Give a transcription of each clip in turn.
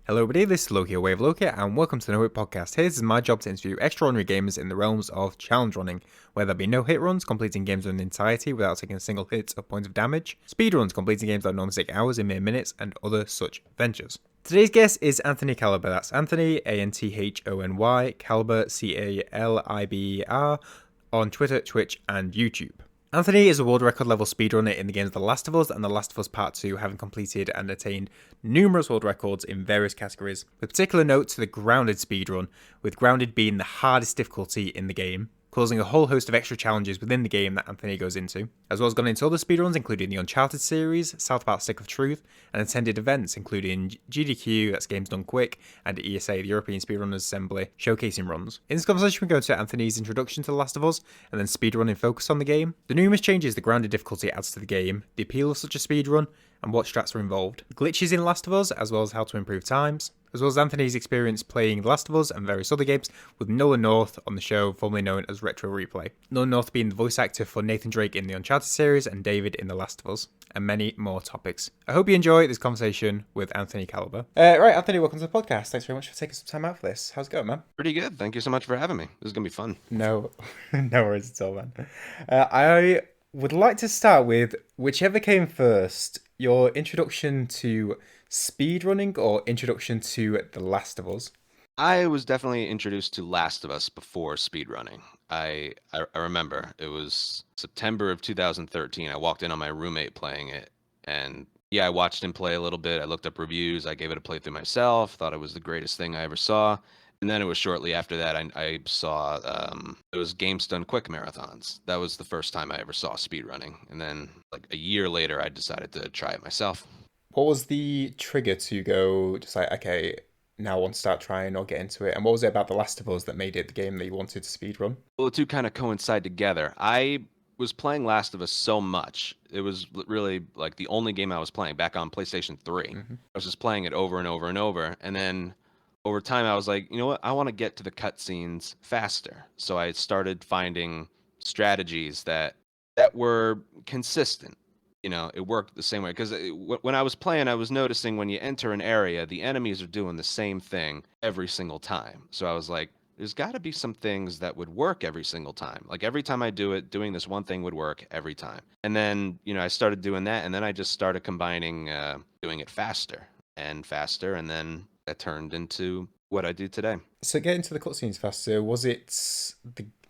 Hello everybody, this is Loki or WayOfLoci, and welcome to the No Hit Podcast. Here, this is my job to interview extraordinary gamers in the realms of challenge running, where there'll be no hit runs, completing games in entirety without taking a single hit or point of damage, speedruns, completing games that normally take hours in mere minutes, and other such ventures. Today's guest is Anthony Caliber. That's Anthony, Anthony, Caliber, Caliber, on Twitter, Twitch, and YouTube. Anthony is a world record level speedrunner in the games The Last of Us and The Last of Us Part 2, having completed and attained numerous world records in various categories, with particular note to the grounded speedrun, with grounded being the hardest difficulty in the game, causing a whole host of extra challenges within the game that Anthony goes into, as well as gone into other speedruns including the Uncharted series, South Park Stick of Truth, and attended events including GDQ, that's Games Done Quick, and ESA, the European Speedrunners Assembly, showcasing runs. In this conversation we go into Anthony's introduction to The Last of Us, and then speedrunning focus on the game, the numerous changes the grounded difficulty adds to the game, the appeal of such a speedrun, and what strats are involved, glitches in Last of Us, as well as how to improve times, as well as Anthony's experience playing The Last of Us and various other games with Nolan North on the show, formerly known as Retro Replay. Nolan North being the voice actor for Nathan Drake in the Uncharted series and David in The Last of Us, and many more topics. I hope you enjoy this conversation with Anthony Caliber. Right, Anthony, welcome to the podcast. Thanks very much for taking some time out for this. How's it going, man? Pretty good. Thank you so much for having me. This is going to be fun. No, no worries at all, man. I would like to start with whichever came first, your introduction to speedrunning or introduction to The Last of Us. I was definitely introduced to Last of Us before speedrunning. I remember it was September of 2013. I walked in on my roommate playing it, and yeah, I watched him play a little bit. I looked up reviews. I gave it a playthrough myself. Thought it was the greatest thing I ever saw. And then it was shortly after that I saw it was Games Done Quick marathons. That was the first time I ever saw speedrunning. And then like a year later, I decided to try it myself. What was the trigger to go just like, okay, now I want to start trying or get into it? And what was it about The Last of Us that made it the game that you wanted to speedrun? Well, the two kind of coincide together. I was playing Last of Us so much. It was really like the only game I was playing back on PlayStation 3. Mm-hmm. I was just playing it over and over and over. And then over time, I was like, you know what? I want to get to the cutscenes faster. So I started finding strategies that were consistent. You know, it worked the same way because when I was playing, I was noticing when you enter an area, the enemies are doing the same thing every single time. So I was like, there's got to be some things that would work every single time. Like every time I do it, doing this one thing would work every time. And then, you know, I started doing that, and then I just started combining doing it faster and faster, and then that turned into what I do today. So getting to the cutscenes faster, was it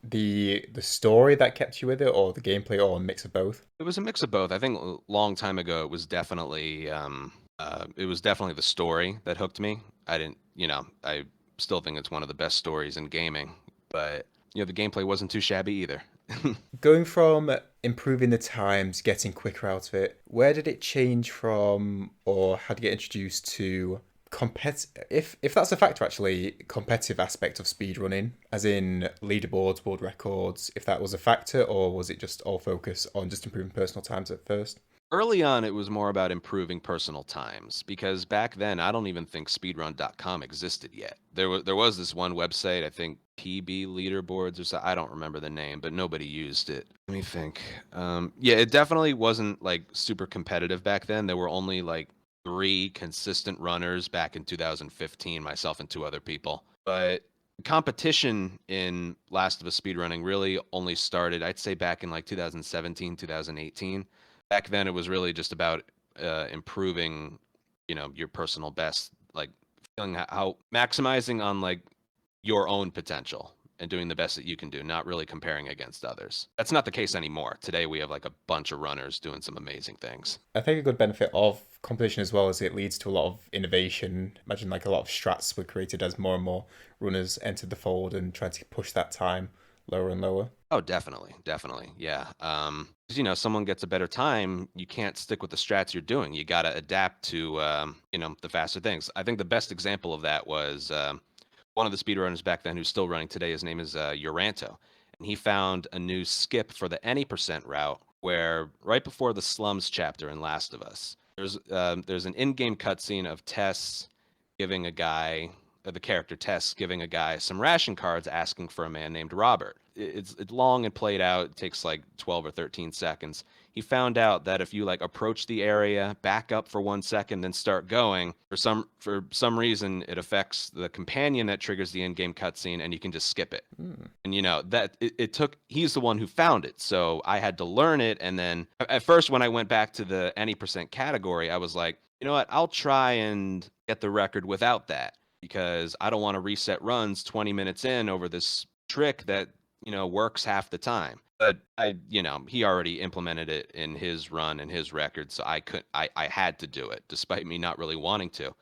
the story that kept you with it, or the gameplay, or a mix of both? It was a mix of both. I think a long time ago, it was definitely the story that hooked me. I didn't, you know, I still think it's one of the best stories in gaming, but you know, the gameplay wasn't too shabby either. Going from improving the times, getting quicker out of it, where did it change from, or how did you get introduced to if that's a factor actually, competitive aspect of speedrunning, as in leaderboards, world records, if that was a factor, or was it just all focus on just improving personal times at first? Early on, it was more about improving personal times because back then, I don't even think speedrun.com existed yet. There was this one website, I think PB Leaderboards or so. I don't remember the name, but nobody used it. Let me think. Yeah, it definitely wasn't like super competitive back then. There were only like 3 consistent runners back in 2015, myself and 2 other people. But competition in Last of Us speedrunning really only started, I'd say, back in like 2017, 2018. Back then, it was really just about improving, you know, your personal best, like feeling how maximizing on like your own potential and doing the best that you can do, not really comparing against others. That's not the case anymore. Today, we have like a bunch of runners doing some amazing things. I think a good benefit of competition as well is it leads to a lot of innovation. Imagine like a lot of strats were created as more and more runners entered the fold and tried to push that time lower and lower. Oh, definitely, definitely, yeah. 'Cause, you know, someone gets a better time, you can't stick with the strats you're doing. You got to adapt to, you know, the faster things. I think the best example of that was one of the speedrunners back then who's still running today. His name is Uranto, and he found a new skip for the any percent route where right before the slums chapter in Last of Us, there's an in-game cutscene of Tess giving a guy the character tests giving a guy some ration cards asking for a man named Robert. It's long and played out. It takes like 12 or 13 seconds. He found out that if you like approach the area, back up for 1 second, then start going, for some reason it affects the companion that triggers the in-game cutscene, and you can just skip it. And that it took, he's the one who found it, so I had to learn it. And then at first, when I went back to the any percent category, I was like, you know what, I'll try and get the record without that, because I don't want to reset runs 20 minutes in over this trick that works half the time. But he already implemented it in his run and his record, so I had to do it despite me not really wanting to.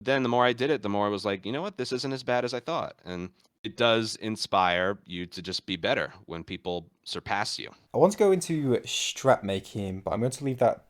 Then the more I did it, the more I was like, you know what, this isn't as bad as I thought. And it does inspire you to just be better when people surpass you. I want to go into strat making, but I'm going to leave that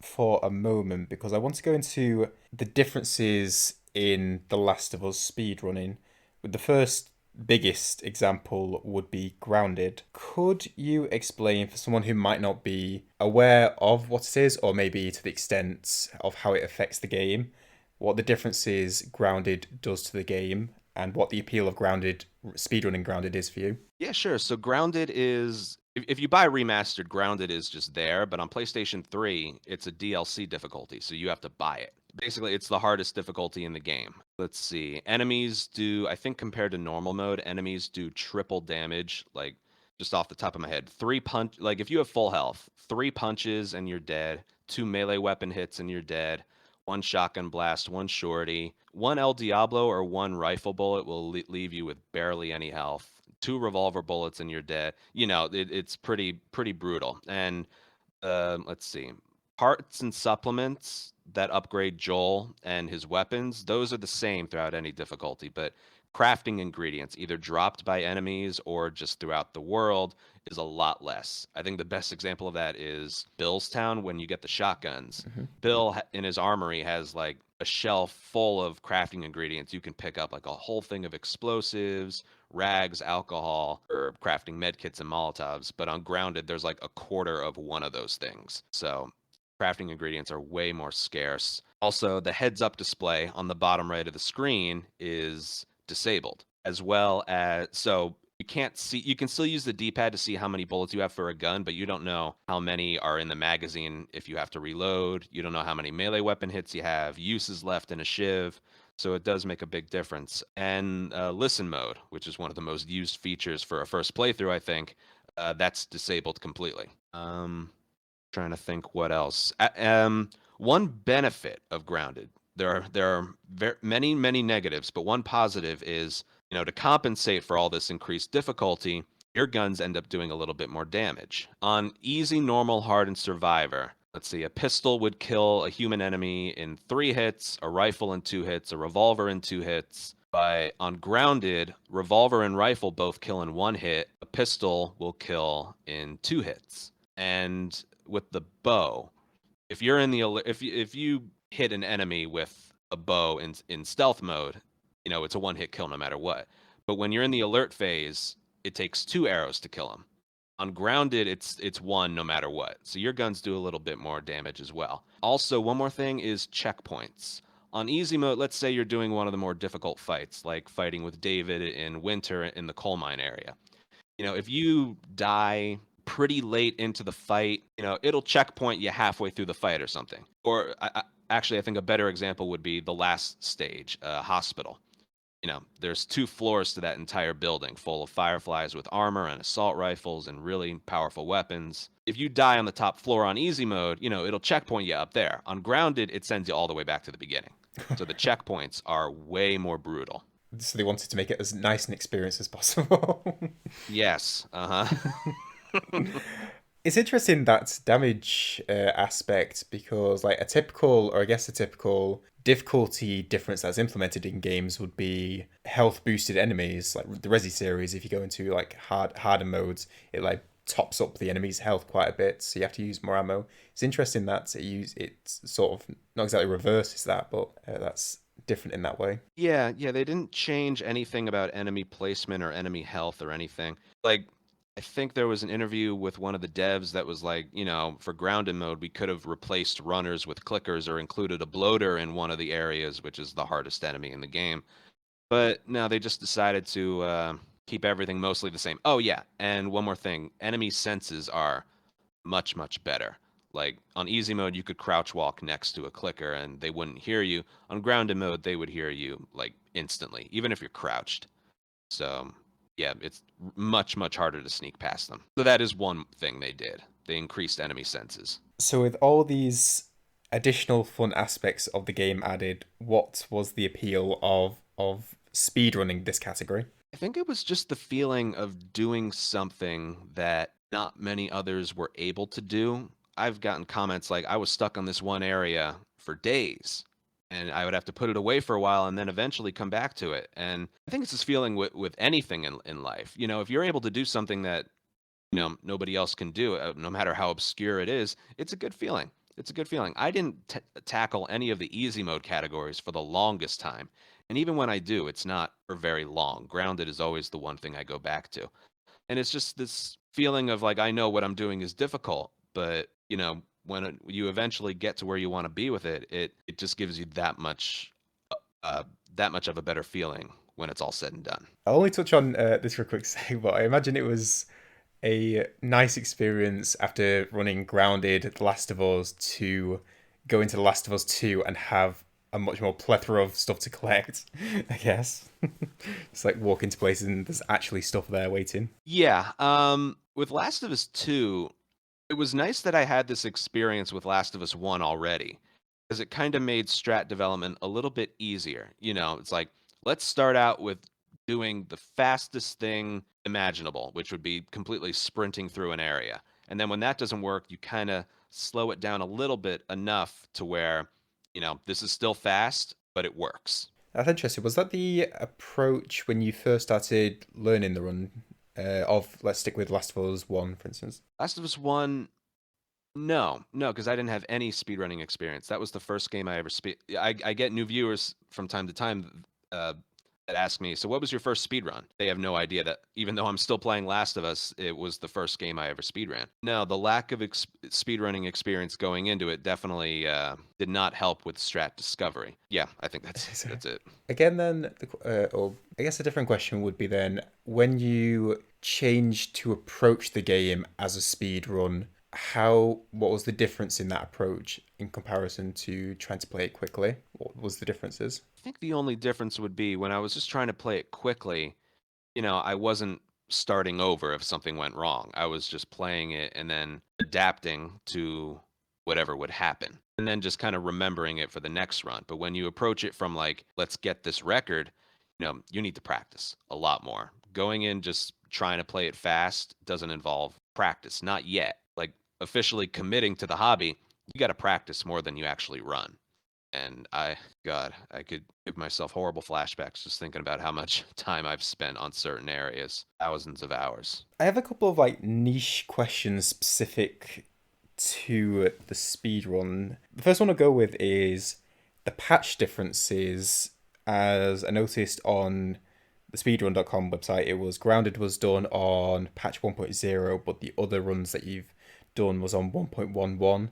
for a moment because I want to go into the differences in The Last of Us speedrunning. With the first biggest example would be grounded. Could you explain for someone who might not be aware of what it is, or maybe to the extent of how it affects the game, what the differences grounded does to the game, and what the appeal of grounded speedrunning grounded is for you? Yeah, sure. So Grounded is, if you buy remastered, Grounded is just there, but on PlayStation 3, it's a DLC difficulty, so you have to buy it. Basically, it's the hardest difficulty in the game. Let's see. Enemies do, I think compared to normal mode, enemies do triple damage, like just off the top of my head. Like if you have full health, 3 punches and you're dead, 2 melee weapon hits and you're dead, 1 shotgun blast, 1 shorty, 1 El Diablo or 1 rifle bullet will leave you with barely any health. 2 revolver bullets and you're dead. It's pretty brutal. And let's see, parts and supplements that upgrade Joel and his weapons, those are the same throughout any difficulty, but crafting ingredients, either dropped by enemies or just throughout the world, is a lot less. I think the best example of that is Bill's Town when you get the shotguns. Bill in his armory has like a shelf full of crafting ingredients. You can pick up like a whole thing of explosives, rags, alcohol, or crafting medkits and Molotovs. But on Grounded, there's like a quarter of one of those things. So crafting ingredients are way more scarce. Also, the heads up display on the bottom right of the screen is disabled, as well as, so you can't see, you can still use the D-pad to see how many bullets you have for a gun, but you don't know how many are in the magazine if you have to reload. You don't know how many melee weapon hits you have, uses left in a shiv. So it does make a big difference. And listen mode, which is one of the most used features for a first playthrough, I think, that's disabled completely. Trying to think what else. One benefit of Grounded, there are many negatives, but one positive is, to compensate for all this increased difficulty, your guns end up doing a little bit more damage. On easy, normal, hard, and survivor, let's see, a pistol would kill a human enemy in 3 hits, a rifle in 2 hits, a revolver in 2 hits. On Grounded, revolver and rifle both kill in 1 hit. A pistol will kill in 2 hits. And with the bow, if you're in the if you hit an enemy with a bow in stealth mode, it's a 1-hit kill no matter what. But when you're in the alert phase, it takes 2 arrows to kill him. On Grounded, it's 1 no matter what. So your guns do a little bit more damage as well. Also, one more thing is checkpoints. On easy mode, let's say you're doing one of the more difficult fights, like fighting with David in winter in the coal mine area. If you die pretty late into the fight, it'll checkpoint you halfway through the fight or something. Or actually, I think a better example would be the last stage, hospital. There's 2 floors to that entire building full of fireflies with armor and assault rifles and really powerful weapons. If you die on the top floor on easy mode, it'll checkpoint you up there. On Grounded, it sends you all the way back to the beginning. So the checkpoints are way more brutal. So they wanted to make it as nice an experience as possible. Yes. It's interesting that damage aspect because, like, a typical difficulty difference that's implemented in games would be health boosted enemies, like the Resi series. If you go into like harder modes, it like tops up the enemy's health quite a bit, so you have to use more ammo. It's interesting that it's sort of not exactly reverses that, but that's different in that way. Yeah, they didn't change anything about enemy placement or enemy health or anything. Like, I think there was an interview with one of the devs that was like, for grounded mode, we could have replaced runners with clickers or included a bloater in one of the areas, which is the hardest enemy in the game. But no, they just decided to keep everything mostly the same. Oh yeah, and one more thing: enemy senses are much, much better. Like on easy mode, you could crouch walk next to a clicker and they wouldn't hear you. On grounded mode, they would hear you like instantly, even if you're crouched. So yeah, it's much, much harder to sneak past them. So that is one thing they did. They increased enemy senses. So with all these additional fun aspects of the game added, what was the appeal of speedrunning this category? I think it was just the feeling of doing something that not many others were able to do. I've gotten comments like I was stuck on this one area for days and I would have to put it away for a while and then eventually come back to it. And I think it's this feeling with anything in life. You know, if you're able to do something that, nobody else can do, no matter how obscure it is, it's a good feeling. It's a good feeling. I didn't tackle any of the easy mode categories for the longest time. And even when I do, it's not for very long. Grounded is always the one thing I go back to. And it's just this feeling of like, I know what I'm doing is difficult, but, when you eventually get to where you want to be with it, it just gives you that much of a better feeling when it's all said and done. I'll only touch on this for a quick sec, but I imagine it was a nice experience after running Grounded, The Last of Us, to go into The Last of Us 2 and have a much more plethora of stuff to collect, I guess. It's like walk into places and there's actually stuff there waiting. Yeah. With Last of Us 2, it was nice that I had this experience with Last of Us 1 already, because it kind of made strat development a little bit easier. It's like, let's start out with doing the fastest thing imaginable, which would be completely sprinting through an area. And then when that doesn't work, you kind of slow it down a little bit enough to where, this is still fast, but it works. That's interesting. Was that the approach when you first started learning the run of, let's stick with Last of Us 1, for instance? Last of Us 1, no, no, because I didn't have any speedrunning experience. That was the first game I ever I get new viewers from time to time that ask me, so what was your first speedrun? They have no idea that even though I'm still playing Last of Us, it was the first game I ever speedran. No, the lack of speedrunning experience going into it definitely did not help with strat discovery. Yeah, I think that's it. Again, then, or I guess a different question would be then, when you changed to approach the game as a speed run, what was the difference in that approach in comparison to trying to play it quickly? What was the differences? I think the only difference would be when I was just trying to play it quickly, I wasn't starting over if something went wrong. I was just playing it and then adapting to whatever would happen and then just kind of remembering it for the next run. But when you approach it from like, let's get this record, you need to practice a lot more. Going in just trying to play it fast doesn't involve practice, not yet. Like officially committing to the hobby, you got to practice more than you actually run. And God, I could give myself horrible flashbacks just thinking about how much time I've spent on certain areas, thousands of hours. I have a couple of like niche questions specific to the speed run. The first one I'll go with is the patch differences. As I noticed on the speedrun.com website, it was Grounded was done on patch 1.0, but the other runs that you've done was on 1.11.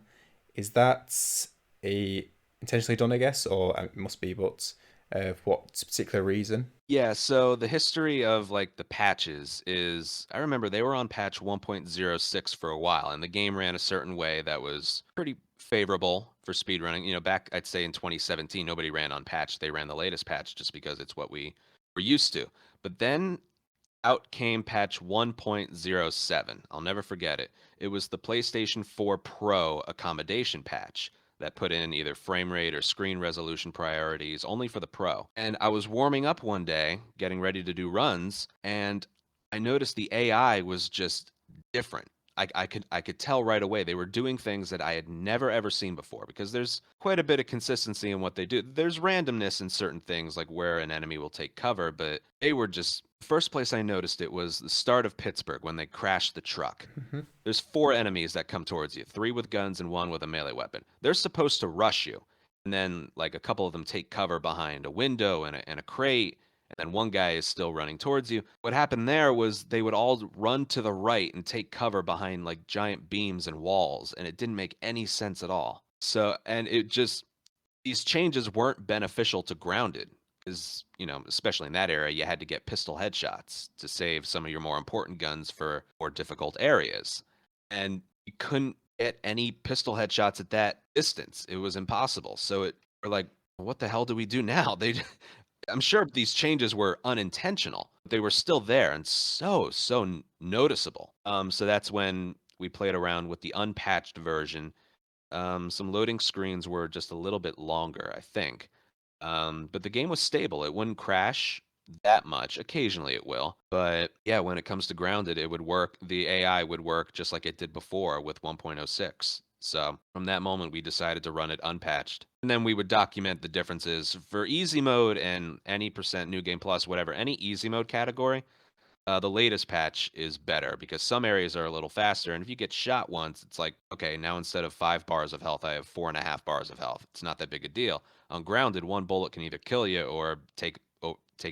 Is that a intentionally done, I guess, or it must be, but for what particular reason? Yeah, so the history of like the patches is I remember they were on patch 1.06 for a while and the game ran a certain way that was pretty favorable for speedrunning. Back I'd say in 2017 nobody ran on patch. They ran the latest patch just because it's what we were used to. But then out came patch 1.07. I'll never forget it. It was the PlayStation 4 Pro accommodation patch that put in either frame rate or screen resolution priorities only for the Pro. And I was warming up one day, getting ready to do runs, and I noticed the AI was just different. I could tell right away they were doing things that I had never ever seen before because there's quite a bit of consistency in what they do. There's randomness in certain things like where an enemy will take cover, but they were just first place I noticed it was the start of Pittsburgh when they crashed the truck. Mm-hmm. There's four enemies that come towards you, three with guns and one with a melee weapon. They're supposed to rush you. And then like a couple of them take cover behind a window and a crate and then one guy is still running towards you. What happened there was they would all run to the right and take cover behind like giant beams and walls, and it didn't make any sense at all. So, and it just, these changes weren't beneficial to Grounded. is, especially in that era, you had to get pistol headshots to save some of your more important guns for more difficult areas. And you couldn't get any pistol headshots at that distance. It was impossible. So we're like, what the hell do we do now? I'm sure these changes were unintentional. They were still there and so noticeable. So that's when we played around with the unpatched version. Some loading screens were just a little bit longer, I think. But the game was stable. It wouldn't crash that much. Occasionally it will. But yeah, when it comes to grounded, it would work. The AI would work just like it did before with 1.06. So from that moment, we decided to run it unpatched. And then we would document the differences for easy mode and any percent new game plus, whatever, any easy mode category. The latest patch is better because some areas are a little faster. And if you get shot once, it's like, okay, now instead of 5 bars of health, I have 4.5 bars of health. It's not that big a deal. On grounded, one bullet can either kill you or take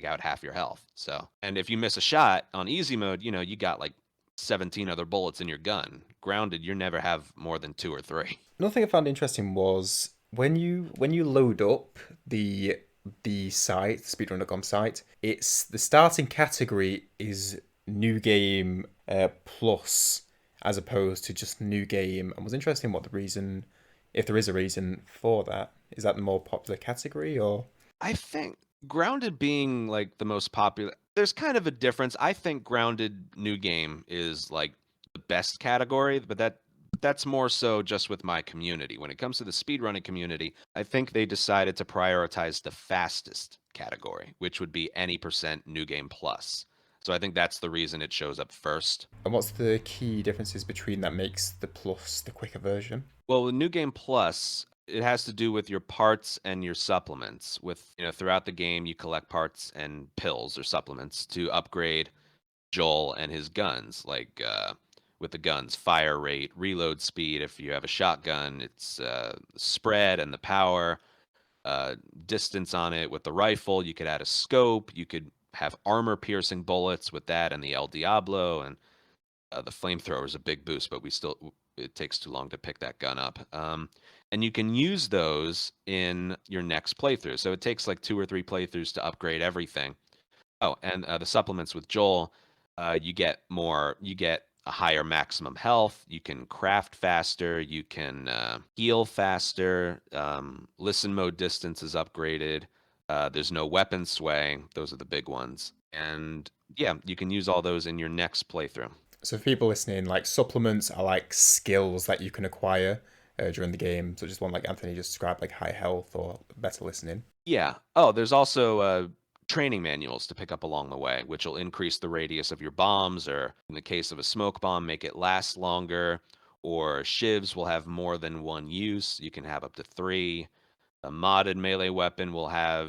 out half your health. So, and if you miss a shot on easy mode, you got like 17 other bullets in your gun. Grounded, you never have more than 2 or 3. Another thing I found interesting was when you load up the site, the speedrunner.com site, it's the starting category is new game plus as opposed to just new game. And was interesting what the reason, if there is a reason for that. Is that the more popular category or? I think grounded being like the most popular, there's kind of a difference. I think grounded new game is like the best category, but that's more so just with my community. When it comes to the speedrunning community, I think they decided to prioritize the fastest category, which would be any percent new game plus. So I think that's the reason it shows up first. And what's the key differences between that makes the plus the quicker version? Well, the New Game Plus, it has to do with your parts and your supplements. With, throughout the game, you collect parts and pills or supplements to upgrade Joel and his guns. Like with the guns, fire rate, reload speed. If you have a shotgun, it's spread and the power, distance on it. With the rifle, you could add a scope. You could have armor piercing bullets with that and the El Diablo, and the flamethrower is a big boost, but it takes too long to pick that gun up. And you can use those in your next playthrough. So it takes like 2 or 3 playthroughs to upgrade everything. Oh, and the supplements with Joel, you get more. You get a higher maximum health. You can craft faster. You can heal faster. Listen mode distance is upgraded. There's no weapon sway. Those are the big ones. And yeah, you can use all those in your next playthrough. So for people listening, like supplements are like skills that you can acquire during the game. So just one like Anthony just described, like high health or better listening. Yeah. Oh, there's also training manuals to pick up along the way, which will increase the radius of your bombs, or in the case of a smoke bomb, make it last longer. Or shivs will have more than one use. You can have up to 3. A modded melee weapon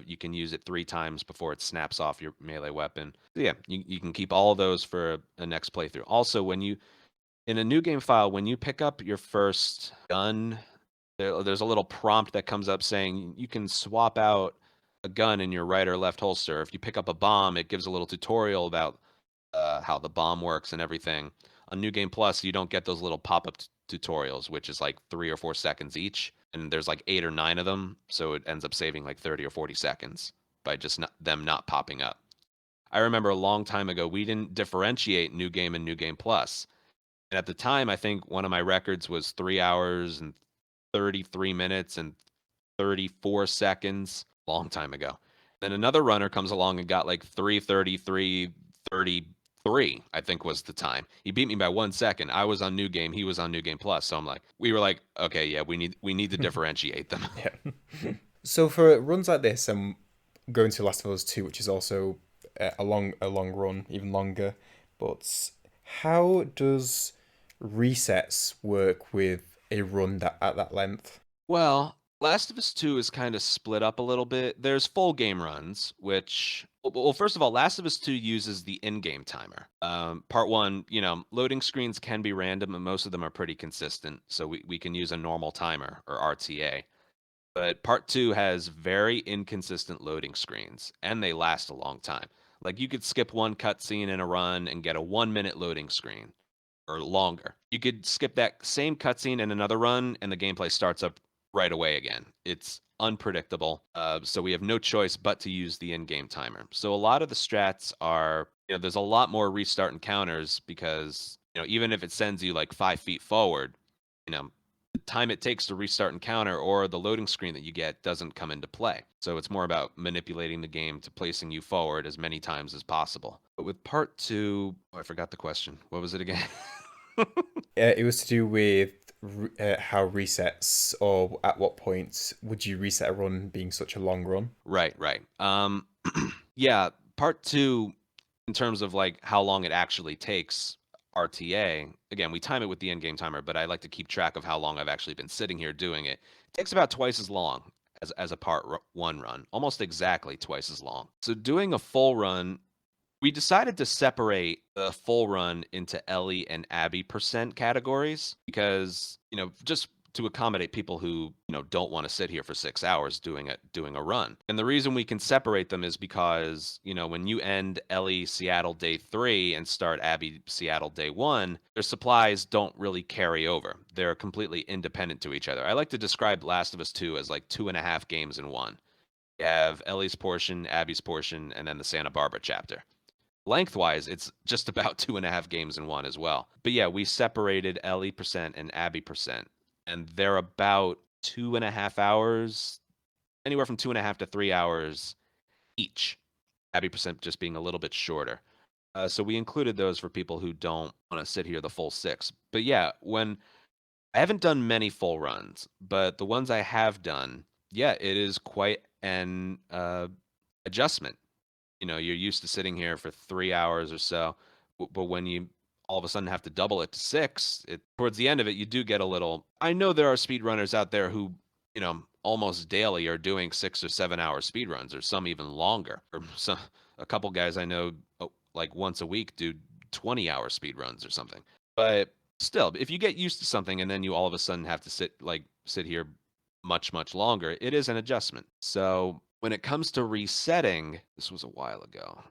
you can use it 3 times before it snaps off your melee weapon. So yeah, you can keep all of those for a next playthrough. Also, in a new game file, when you pick up your first gun, there's a little prompt that comes up saying you can swap out a gun in your right or left holster. If you pick up a bomb, it gives a little tutorial about how the bomb works and everything. On New Game Plus, you don't get those little pop-up tutorials, which is like 3 or 4 seconds each, and there's like 8 or 9 of them, so it ends up saving like 30 or 40 seconds by just them not popping up. I remember a long time ago, we didn't differentiate New Game and New Game Plus. And at the time, I think one of my records was 3 hours and 33 minutes and 34 seconds, long time ago. Then another runner comes along and got like 3:33:33, I think was the time. He beat me by 1 second. I was on New Game, he was on New Game Plus. So we were like, okay, yeah, we need to differentiate them. Yeah. So for runs like this, and going to Last of Us 2, which is also a long run, even longer, but how does resets work with a run that at that length? Well, Last of Us 2 is kind of split up a little bit. There's full game runs, which, well, first of all, Last of Us 2 uses the in-game timer. Part 1, loading screens can be random, and most of them are pretty consistent, so we can use a normal timer, or RTA. But Part 2 has very inconsistent loading screens, and they last a long time. Like, you could skip one cutscene in a run and get a 1-minute loading screen, or longer. You could skip that same cutscene in another run, and the gameplay starts up right away again. It's unpredictable. So we have no choice but to use the in-game timer. So a lot of the strats are, there's a lot more restart encounters because, even if it sends you like 5 feet forward, the time it takes to restart encounter or the loading screen that you get doesn't come into play. So it's more about manipulating the game to placing you forward as many times as possible. But with part two, I forgot the question. What was it again? It was to do with how resets, or at what point would you reset a run being such a long run? Right. Yeah, part two, in terms of like how long it actually takes RTA, again, we time it with the in-game timer, but I like to keep track of how long I've actually been sitting here doing it. It takes about twice as long as a one run, almost exactly twice as long. So doing a full run, we decided to separate the full run into Ellie and Abby percent categories because, just to accommodate people who, don't want to sit here for 6 hours doing a run. And the reason we can separate them is because, when you end Ellie Seattle day 3 and start Abby Seattle day 1, their supplies don't really carry over. They're completely independent to each other. I like to describe Last of Us 2 as like 2.5 games in one. You have Ellie's portion, Abby's portion, and then the Santa Barbara chapter. Lengthwise, it's just about 2.5 games in one as well. But yeah, we separated Ellie percent and Abby percent, and they're about 2.5 hours, anywhere from 2.5 to 3 hours each. Abby percent just being a little bit shorter. So we included those for people who don't want to sit here the full 6. But yeah, when I haven't done many full runs, but the ones I have done, yeah, it is quite an adjustment. You're used to sitting here for 3 hours or so, but when you all of a sudden have to double it to 6, towards the end of it, you do get a little. I know there are speedrunners out there who, almost daily are doing 6 or 7 hour speedruns, or some even longer. Or a couple guys I know, like once a week, do 20-hour speedruns or something. But still, if you get used to something and then you all of a sudden have to sit here much longer, it is an adjustment. So when it comes to resetting, this was a while ago,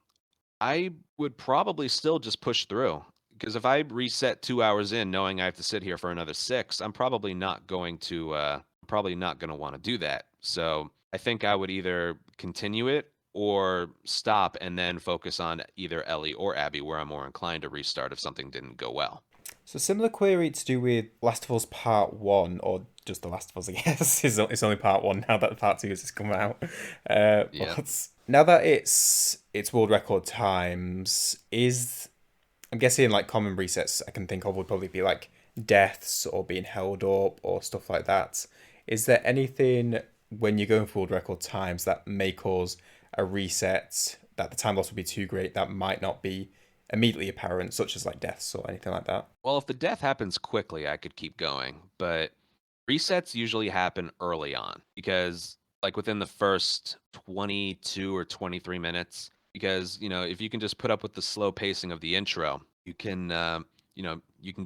I would probably still just push through. Because if I reset 2 hours in knowing I have to sit here for another 6, I'm probably not going to want to do that. So I think I would either continue it or stop and then focus on either Ellie or Abby, where I'm more inclined to restart if something didn't go well. So similar query to do with Last of Us Part 1, or just The Last of Us, I guess. It's only Part 1 now that Part 2 has come out. Yeah. But now that it's world record times, I'm guessing like common resets I can think of would probably be like deaths or being held up or stuff like that. Is there anything when you're going for world record times that may cause a reset that the time loss would be too great that might not be immediately apparent, such as like deaths or anything like that? Well, if the death happens quickly, I could keep going, but resets usually happen early on because, like, within the first 22 or 23 minutes, because, if you can just put up with the slow pacing of the intro, you can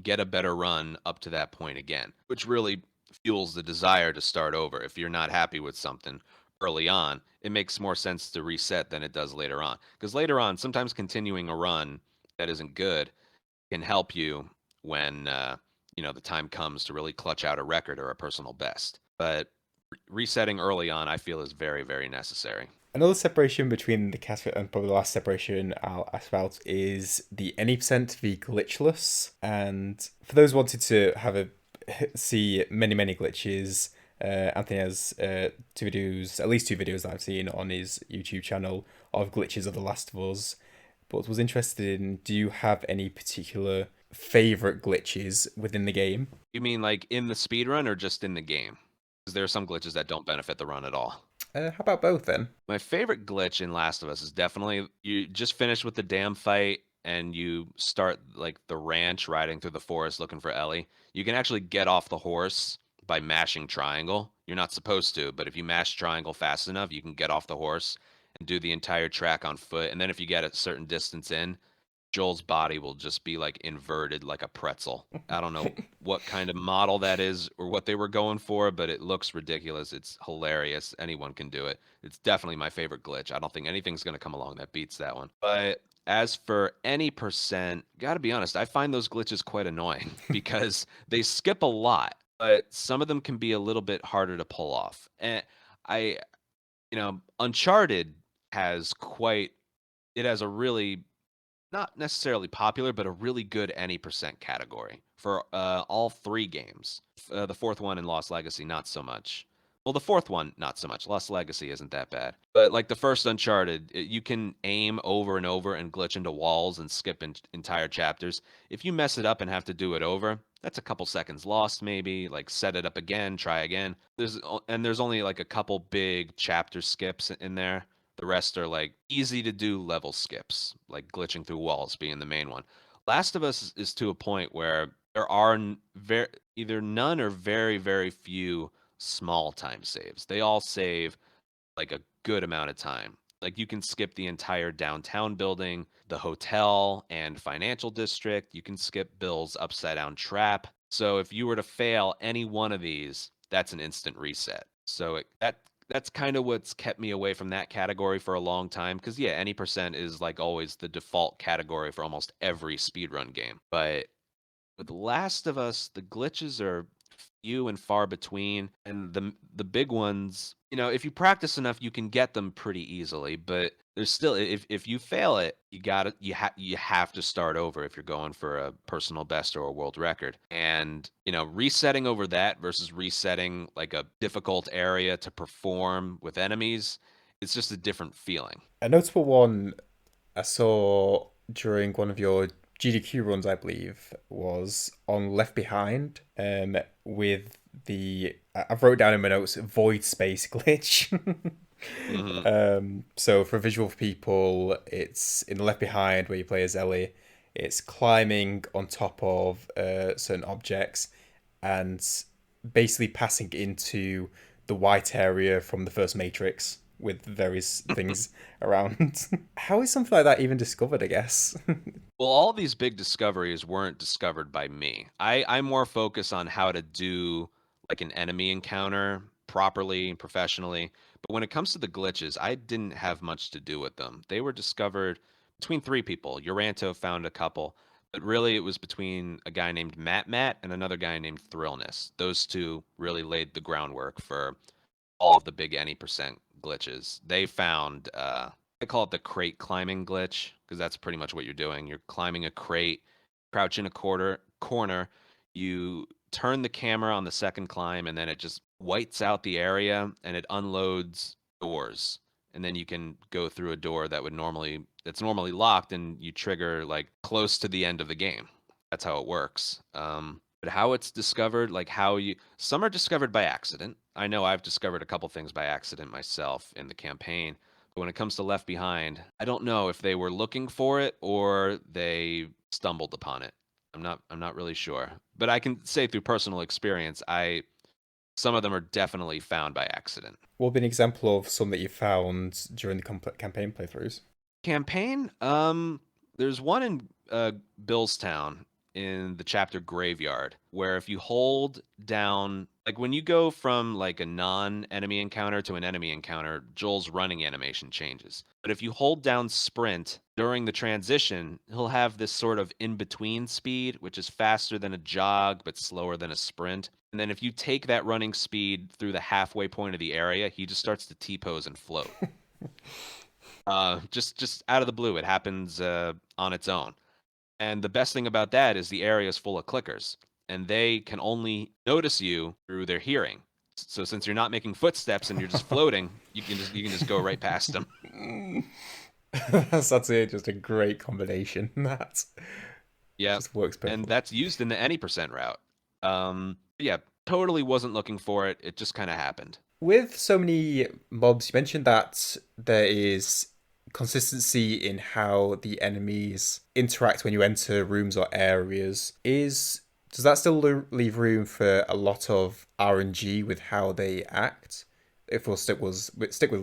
get a better run up to that point again, which really fuels the desire to start over. If you're not happy with something early on, it makes more sense to reset than it does later on. Because later on, sometimes continuing a run that isn't good can help you when the time comes to really clutch out a record or a personal best. But resetting early on, I feel, is very, very necessary. Another separation between the category and probably the last separation I'll ask about is the any percent v glitchless. And for those wanted to have a see many glitches, Anthony has two videos, at least two videos that I've seen on his YouTube channel of glitches of The Last of Us. But was interested in, do you have any particular favorite glitches within the game? You mean like in the speed run or just in the game? Because there are some glitches that don't benefit the run at all. How about both then? My favorite glitch in Last of Us is definitely you just finished with the damn fight and you start like the ranch riding through the forest looking for Ellie. You can actually get off the horse by mashing triangle. You're not supposed to, but if you mash triangle fast enough, you can get off the horse and do the entire track on foot. And then if you get a certain distance in, Joel's body will just be like inverted like a pretzel. I don't know what kind of model that is or what they were going for, but it looks ridiculous. It's hilarious. Anyone can do it. It's definitely my favorite glitch. I don't think anything's going to come along that beats that one. But as for any percent, got to be honest, I find those glitches quite annoying because they skip a lot. but some of them can be a little bit harder to pull off. And I, Uncharted has quite it has a really not necessarily popular, but a really good any percent category for all three games. The fourth one in Lost Legacy, not so much. Well, the fourth one, not so much. Lost Legacy isn't that bad. But like the first Uncharted, you can aim over and over and glitch into walls and skip entire chapters. If you mess it up and have to do it over, that's a couple seconds lost maybe. Like set it up again, try again. There's only like a couple big chapter skips in there. The rest are like easy to do level skips, like glitching through walls being the main one. Last of Us is to a point where there are either none or very, very few small time saves. They all save like a good amount of time. Like you can skip the entire downtown building, the hotel and financial district. You can skip Bill's upside down trap. So if you were to fail any one of these, that's an instant reset. So that's kind of what's kept me away from that category for a long time. Because yeah, any percent is like always the default category for almost every speedrun game. But with Last of Us, the glitches are few and far between, and the big ones, if you practice enough, you can get them pretty easily. But there's still, if you fail it, you have to start over if you're going for a personal best or a world record. And resetting over that versus resetting like a difficult area to perform with enemies, it's just a different feeling. A notable one I saw during one of your GDQ runs, I believe, was on Left Behind, with I wrote down in my notes void space glitch. Hmm. So for visual people, it's in Left Behind where you play as Ellie. It's climbing on top of certain objects and basically passing into the white area from the first Matrix with various things around. How is something like that even discovered, I guess? Well, all these big discoveries weren't discovered by me. I more focus on how to do like an enemy encounter properly and professionally. But when it comes to the glitches, I didn't have much to do with them. They were discovered between three people. Uranto found a couple, but really it was between a guy named Matt and another guy named Thrillness. Those two really laid the groundwork for all of the big any percent glitches. They found I call it the crate climbing glitch because that's pretty much what you're doing. You're climbing a crate, crouch in a corner, you turn the camera on the second climb and then it just whites out the area and it unloads doors. And then you can go through a door that's normally locked and you trigger like close to the end of the game. That's how it works. But how it's discovered, like some are discovered by accident. I know I've discovered a couple things by accident myself in the campaign. But when it comes to Left Behind, I don't know if they were looking for it or they stumbled upon it. I'm not really sure. But I can say through personal experience, I some of them are definitely found by accident. What would be an example of some that you found during the campaign playthroughs? Campaign? There's one in Billstown in the chapter Graveyard where if you hold down, like when you go from like a non-enemy encounter to an enemy encounter, Joel's running animation changes. But if you hold down sprint during the transition, he'll have this sort of in-between speed, which is faster than a jog but slower than a sprint. And then if you take that running speed through the halfway point of the area, he just starts to T-pose and float. Just out of the blue, it happens on its own. And the best thing about that is the area is full of clickers, and they can only notice you through their hearing. So since you're not making footsteps and you're just floating, you can just go right past them. That's actually just a great combination. That Yeah, just works and perfectly. that's used in the any percent route. Yeah, totally wasn't looking for it. It just kind of happened. With so many mobs, you mentioned that there is consistency in how the enemies interact when you enter rooms or areas. Does that still leave room for a lot of RNG with how they act? If we'll stick with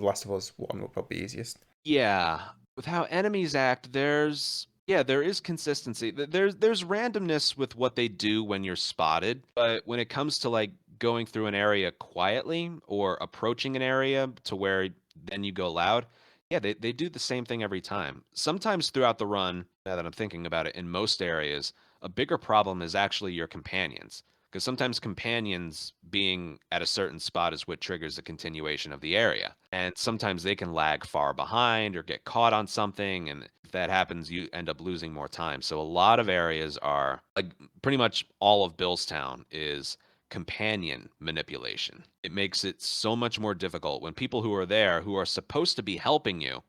Last of Us one, will probably be easiest. Yeah, with how enemies act, there is consistency. There's randomness with what they do when you're spotted, but when it comes to like going through an area quietly or approaching an area to where then you go loud, yeah, they do the same thing every time. Sometimes throughout the run, now that I'm thinking about it, in most areas, a bigger problem is actually your companions. because sometimes companions being at a certain spot is what triggers the continuation of the area. And sometimes they can lag far behind or get caught on something. And if that happens, you end up losing more time. So a lot of areas are like pretty much all of Billstown is companion manipulation. It makes it so much more difficult when people who are there who are supposed to be helping you,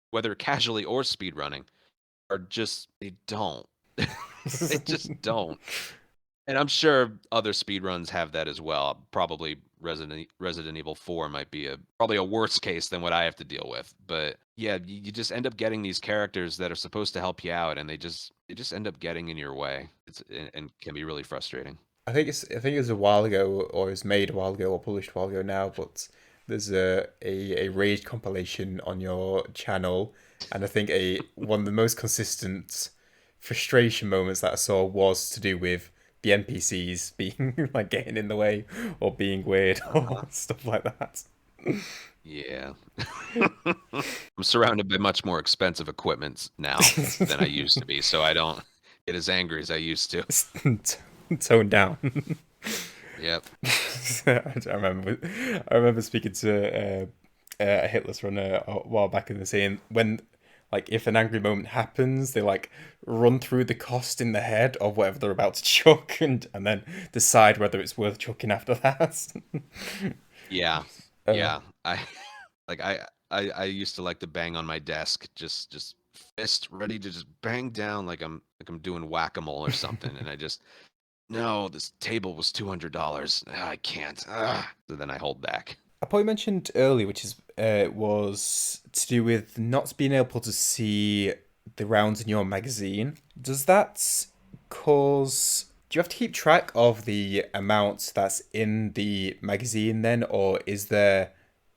whether casually or speedrunning, are just they don't. They just don't. And I'm sure other speedruns have that as well. Probably Resident Evil 4 might be probably a worse case than what I have to deal with. But yeah, you just end up getting these characters that are supposed to help you out, and they just end up getting in your way. And can be really frustrating. I think it was a while ago, or it was made a while ago, or published a while ago now. But there's a raid compilation on your channel, and I think a one of the most consistent frustration moments that I saw was to do with the NPCs being like getting in the way or being weird or Uh-huh. stuff like that. Yeah. I'm surrounded by much more expensive equipment now than I used to be, so I don't get as angry as I used to. Toned down. Yep. I remember speaking to a hitless runner a while back and saying when like if an angry moment happens, they like run through the cost in the head of whatever they're about to chuck and then decide whether it's worth chucking after that. Yeah. uh, Yeah. I like I used to like to bang on my desk, just fist ready to just bang down like I'm doing whack-a-mole or something, and I just no, this table was $200. I can't. So then I hold back. a point you mentioned earlier, which is was to do with not being able to see the rounds in your magazine. Does that cause? Do you have to keep track of the amount that's in the magazine then, or is there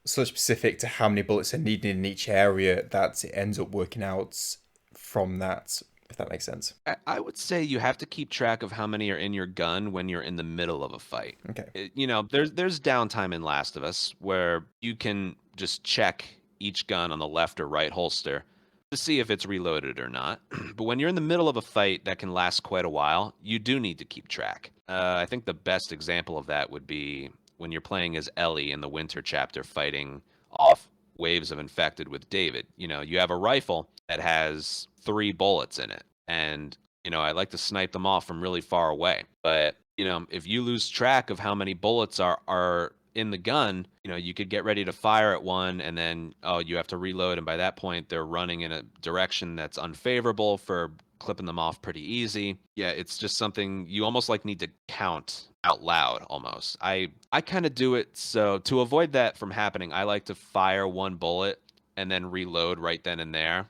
such specific to how many bullets are needed in each area that it ends up working out from that? If that makes sense. I would say you have to keep track of how many are in your gun when you're in the middle of a fight. Okay. There's downtime in Last of Us where you can just check each gun on the left or right holster to see if it's reloaded or not. But when you're in the middle of a fight that can last quite a while, you do need to keep track. I think the best example of that would be when you're playing as Ellie in the Winter chapter fighting off waves of infected with David. You have a rifle that has 3 bullets in it. And, I like to snipe them off from really far away. But, if you lose track of how many bullets are in the gun, you could get ready to fire at one and then, oh, you have to reload. And by that point, they're running in a direction that's unfavorable for clipping them off pretty easy. Yeah, it's just something you almost like need to count out loud almost. I kind of do it so to avoid that from happening, I like to fire one bullet and then reload right then and there.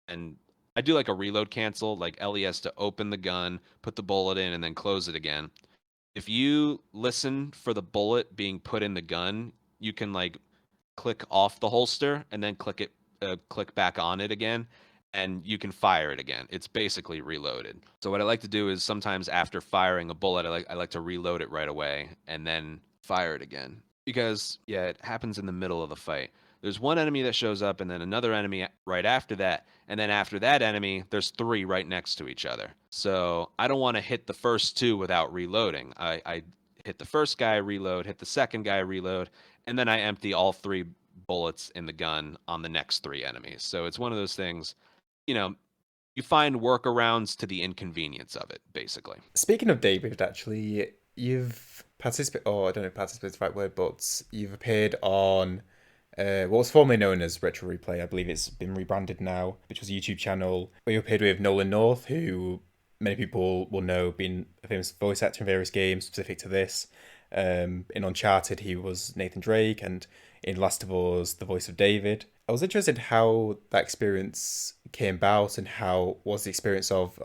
And I do like a reload cancel, like Ellie has to open the gun, put the bullet in, and then close it again. If you listen for the bullet being put in the gun, you can like click off the holster and then click back on it again, and you can fire it again. It's basically reloaded. So what I like to do is sometimes after firing a bullet, I like to reload it right away and then fire it again because yeah, it happens in the middle of the fight. There's one enemy that shows up and then another enemy right after that, and then after that enemy, there's 3 right next to each other. So I don't want to hit the first 2 without reloading. I hit the first guy, reload, hit the second guy, reload, and then I empty all 3 bullets in the gun on the next 3 enemies. So it's one of those things, you know, you find workarounds to the inconvenience of it, basically. Speaking of David, actually, you've participated, or I don't know if participate is the right word, but you've appeared on what was formerly known as Retro Replay. I believe it's been rebranded now, which was a YouTube channel where you appeared with Nolan North, who many people will know being a famous voice actor in various games specific to this. In Uncharted, he was Nathan Drake, and in Last of Us, the voice of David. I was interested how that experience came about and how was the experience of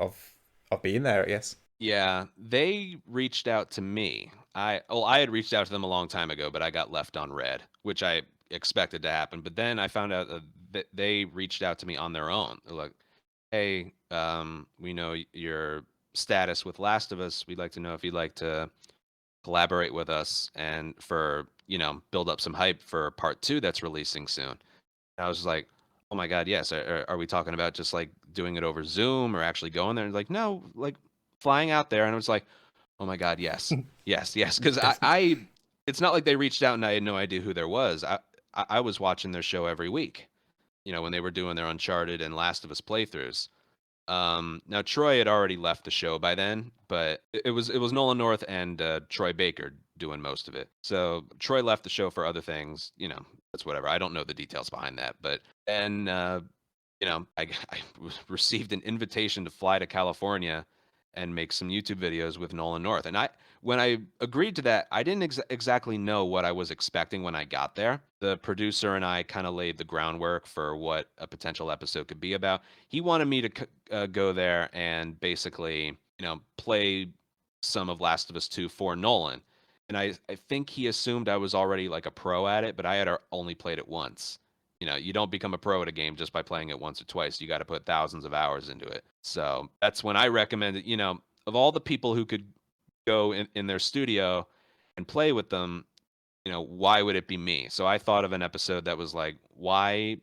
being there, I guess. Yeah, they reached out to me. I had reached out to them a long time ago, but I got left on red, which I expected to happen. But then I found out that they reached out to me on their own. They're like, "Hey, we know your status with Last of Us. We'd like to know if you'd like to collaborate with us and for build up some hype for part 2 that's releasing soon." And I was like, oh my god, yes. Are we talking about just like doing it over Zoom or actually going there? And like, no, like flying out there. And it was like, Oh my God, yes, yes. Because I, it's not like they reached out and I had no idea who there was. I was watching their show every week. You know, when they were doing their Uncharted and Last of Us playthroughs. Now Troy had already left the show by then, but it was Nolan North and Troy Baker doing most of it. So Troy left the show for other things. You know, that's whatever. I don't know the details behind that, but and you know, I received an invitation to fly to California and make some YouTube videos with Nolan North. And when I agreed to that, I didn't exactly know what I was expecting when I got there. The producer and I kind of laid the groundwork for what a potential episode could be about. He wanted me to go there and basically, you know, play some of Last of Us 2 for Nolan. And I think he assumed I was already like a pro at it, but I had only played it once. You know, you don't become a pro at a game just by playing it once or twice. You got to put thousands of hours into it. So that's when I recommended, you know, of all the people who could go in their studio and play with them, you know, why would it be me? So I thought of an episode that was like, why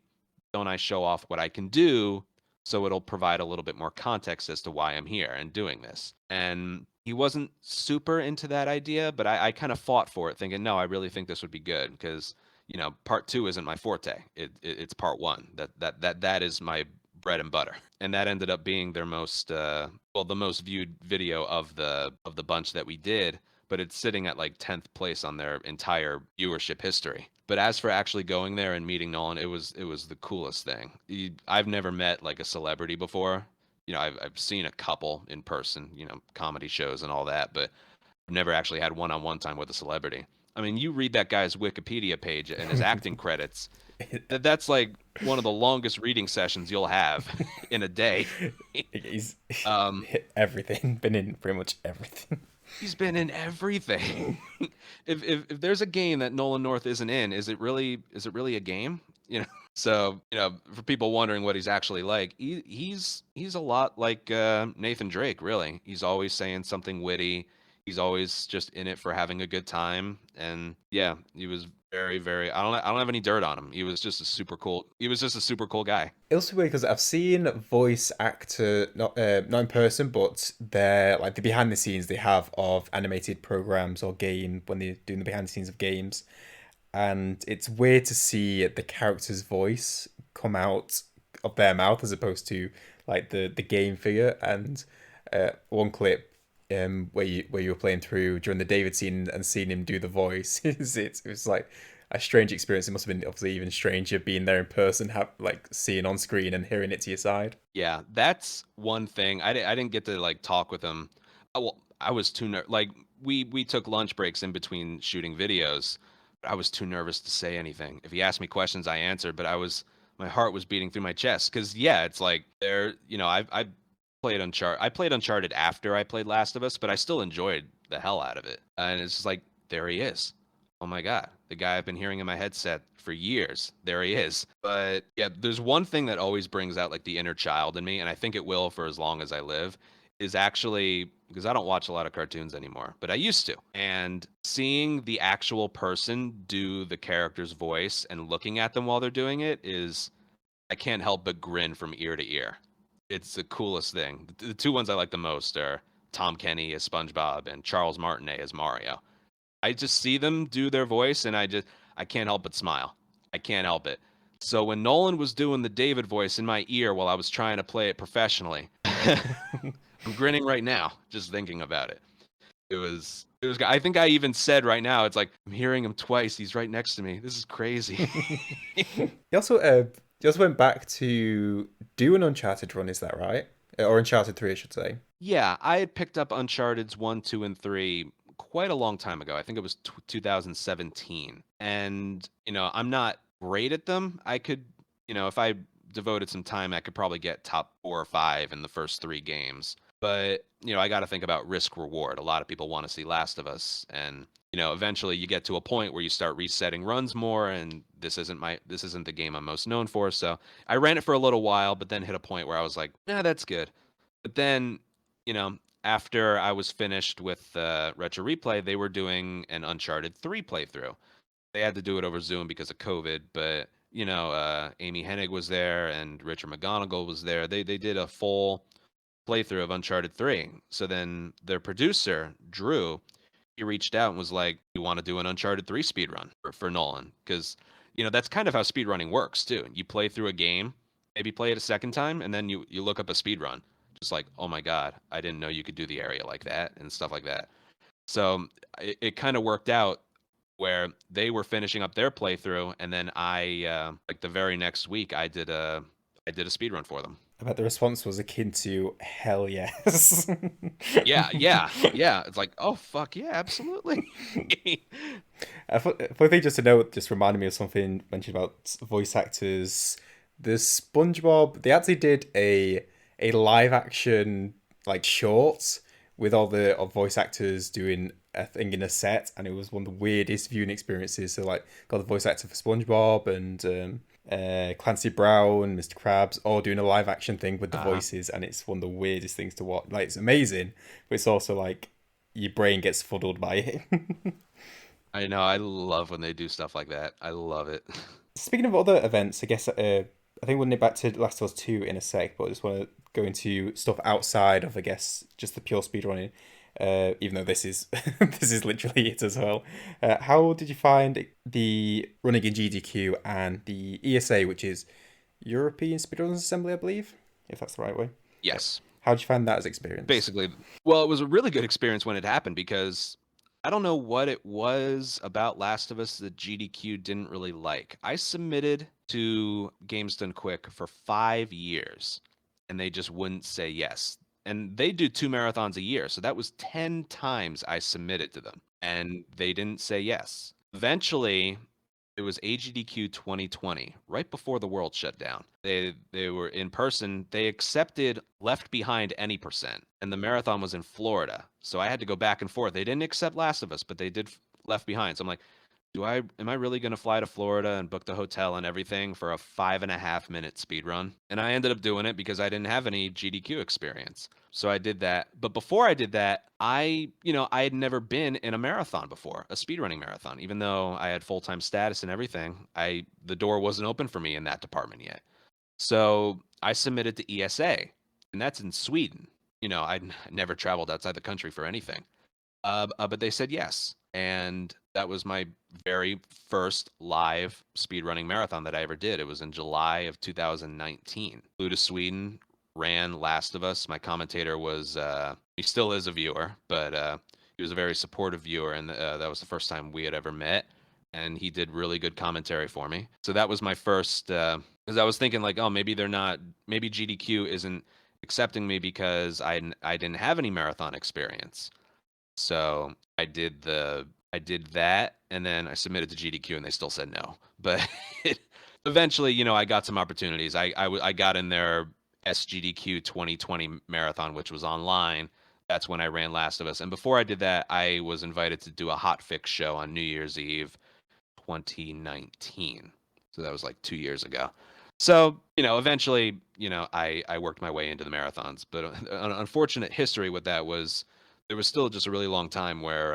don't I show off what I can do so it'll provide a little bit more context as to why I'm here and doing this? And he wasn't super into that idea, but I kind of fought for it, thinking, no, I really think this would be good because you know, part two isn't my forte. It's part one. That is my bread and butter, and that ended up being their most the most viewed video of the bunch that we did. But it's sitting at like 10th place on their entire viewership history. But as for actually going there and meeting Nolan, it was the coolest thing. I've never met like a celebrity before. You know, I've seen a couple in person, you know, comedy shows and all that, but I've never actually had one-on-one time with a celebrity. I mean, you read that guy's Wikipedia page and his acting credits. That's like one of the longest reading sessions you'll have in a day. He's um, everything, been in pretty much everything. he's been in everything. If there's a game that Nolan North isn't in, is it really a game? You know. So you know, for people wondering what he's actually like, he's a lot like Nathan Drake. Really, he's always saying something witty. He's always just in it for having a good time. And yeah, he was very, very. I don't have any dirt on him. He was just a super cool. He was just a super cool guy. It also weird because I've seen voice actor not in person, but they're like the behind the scenes they have of animated programs or game when they're doing the behind the scenes of games, and it's weird to see the character's voice come out of their mouth as opposed to like the game figure. And one clip where you were playing through during the David scene and seeing him do the voice it was like a strange experience. It must have been obviously even stranger being there in person, have like seeing on screen and hearing it to your side. Yeah, that's one thing. I didn't get to like talk with him. Well, I was too like we took lunch breaks in between shooting videos. But I was too nervous to say anything. If he asked me questions, I answered, but my heart was beating through my chest because yeah, it's like there. You know, I played Uncharted. I played Uncharted after I played Last of Us, but I still enjoyed the hell out of it. And it's just like there he is. Oh my God, the guy I've been hearing in my headset for years. There he is. But yeah, there's one thing that always brings out like the inner child in me, and I think it will for as long as I live, is actually because I don't watch a lot of cartoons anymore, but I used to. And seeing the actual person do the character's voice and looking at them while they're doing it is, I can't help but grin from ear to ear. It's the coolest thing. The two ones I like the most are Tom Kenny as SpongeBob and Charles Martinet as Mario. I just see them do their voice and I can't help but smile. I can't help it. So when Nolan was doing the David voice in my ear while I was trying to play it professionally, I'm grinning right now just thinking about it. It was I think I even said right now it's like I'm hearing him twice. He's right next to me. This is crazy. He also went back to do an Uncharted run, is that right? Or Uncharted 3, I should say. Yeah, I had picked up Uncharted's 1, 2, and 3 quite a long time ago. I think it was 2017. And, you know, I'm not great at them. I could, you know, if I devoted some time, I could probably get top 4 or 5 in the first 3 games. But, you know, I got to think about risk reward. A lot of people want to see Last of Us. And, you know, eventually you get to a point where you start resetting runs more. And this isn't the game I'm most known for. So I ran it for a little while, but then hit a point where I was like, nah, that's good. But then you know, after I was finished with Retro Replay, they were doing an Uncharted 3 playthrough. They had to do it over Zoom because of COVID, but you know, Amy Hennig was there and Richard McGonigal was there. They did a full playthrough of Uncharted 3. So then their producer, Drew, he reached out and was like, "You want to do an Uncharted 3 speedrun for Nolan?" Because, that's kind of how speedrunning works too. You play through a game, maybe play it a second time, and then you look up a speedrun. Just like, oh my God, I didn't know you could do the area like that and stuff like that. So it kind of worked out where they were finishing up their playthrough, and then like the very next week, I did a speedrun for them. I bet the response was akin to hell yes. Yeah, yeah, yeah. It's like, oh fuck yeah, absolutely. Funny thing just to note, just reminded me of something mentioned about voice actors. The SpongeBob, they actually did a live action like short with all the voice actors doing a thing in a set, and it was one of the weirdest viewing experiences. So like, got the voice actor for SpongeBob and Clancy Brown, Mr. Krabs, all doing a live action thing with the Uh-huh. voices, and it's one of the weirdest things to watch. Like, it's amazing, but it's also like your brain gets fuddled by it. I know. I love when they do stuff like that. I love it. Speaking of other events, I guess I think we'll nip back to Last of Us 2 in a sec, but I just want to go into stuff outside of, I guess, just the pure speedrunning. Even though this is this is literally it as well. How did you find the running in GDQ and the ESA, which is European Speedrunners Assembly, I believe, if that's the right way? Yes. How did you find that as experience? Basically, well, it was a really good experience when it happened because I don't know what it was about Last of Us that GDQ didn't really like. I submitted to Games Done Quick for 5 years and they just wouldn't say yes. And they do 2 marathons a year. So that was 10 times I submitted to them and they didn't say yes. Eventually, it was AGDQ 2020, right before the world shut down. They were in person. They accepted Left Behind any percent, and the marathon was in Florida. So I had to go back and forth. They didn't accept Last of Us, but they did Left Behind. So I'm like, am I really gonna fly to Florida and book the hotel and everything for a 5.5 minute speed run? And I ended up doing it because I didn't have any GDQ experience. So I did that. But before I did that, I had never been in a marathon before, a speedrunning marathon. Even though I had full-time status and everything, the door wasn't open for me in that department yet. So I submitted to ESA, and that's in Sweden. I'd never traveled outside the country for anything. But they said yes. And that was my very first live speedrunning marathon that I ever did. It was in July of 2019. Flew to Sweden, ran Last of Us. My commentator was, he still is a viewer, but he was a very supportive viewer. And that was the first time we had ever met. And he did really good commentary for me. So that was my first, because I was thinking like, oh, maybe GDQ isn't accepting me because I didn't have any marathon experience. So I did that, and then I submitted to GDQ, and they still said no. But eventually, I got some opportunities. I got in their SGDQ 2020 marathon, which was online. That's when I ran Last of Us. And before I did that, I was invited to do a hot fix show on New Year's Eve 2019. So that was like 2 years ago. So, eventually, I worked my way into the marathons. But an unfortunate history with that was there was still just a really long time where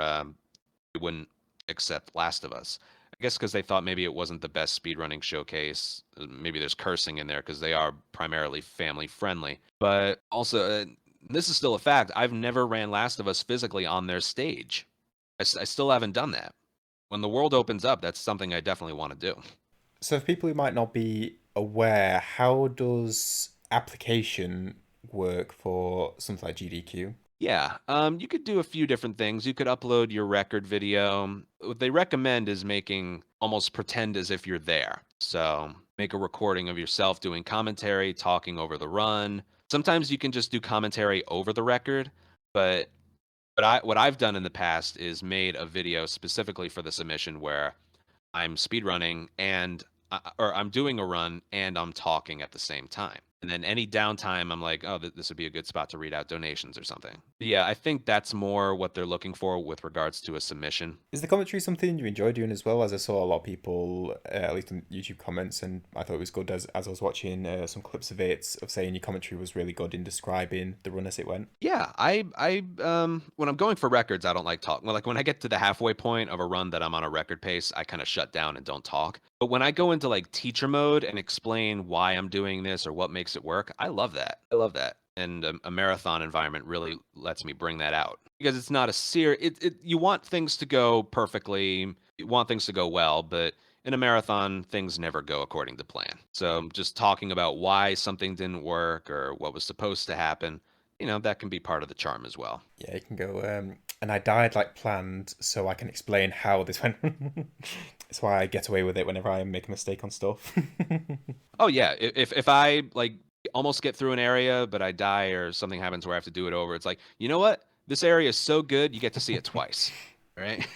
they wouldn't accept Last of Us. I guess because they thought maybe it wasn't the best speedrunning showcase. Maybe there's cursing in there because they are primarily family friendly. But also, this is still a fact. I've never ran Last of Us physically on their stage. I still haven't done that. When the world opens up, that's something I definitely want to do. So, for people who might not be aware, how does application work for something like GDQ? Yeah, you could do a few different things. You could upload your record video. What they recommend is making almost pretend as if you're there. So make a recording of yourself doing commentary, talking over the run. Sometimes you can just do commentary over the record, but what I've done in the past is made a video specifically for the submission where I'm speedrunning and or I'm doing a run and I'm talking at the same time. And then any downtime, I'm like, oh, this would be a good spot to read out donations or something. Yeah, I think that's more what they're looking for with regards to a submission. Is the commentary something you enjoy doing as well? As I saw a lot of people, at least in YouTube comments, and I thought it was good as I was watching some clips of it, of saying your commentary was really good in describing the run as it went. Yeah, when I'm going for records, I don't like talk. Well, like when I get to the halfway point of a run that I'm on a record pace, I kind of shut down and don't talk. But when I go into like teacher mode and explain why I'm doing this or what makes makes it work. I love that. I love that. And a marathon environment really lets me bring that out because it's not a you want things to go perfectly, you want things to go well, but in a marathon, things never go according to plan. So just talking about why something didn't work or what was supposed to happen, that can be part of the charm as well. Yeah, you can go. And I died like planned, so I can explain how this went. That's why I get away with it whenever I make a mistake on stuff. Oh yeah, if I like almost get through an area but I die or something happens where I have to do it over, it's like, you know what? This area is so good, you get to see it twice, right?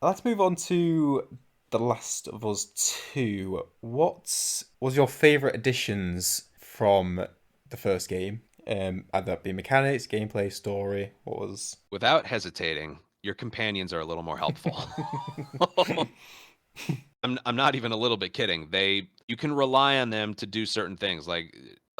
Let's move on to The Last of Us 2. What was your favourite additions from the first game? Either that be mechanics, gameplay, story. What was? Without hesitating, your companions are a little more helpful. I'm not even a little bit kidding. You can rely on them to do certain things. Like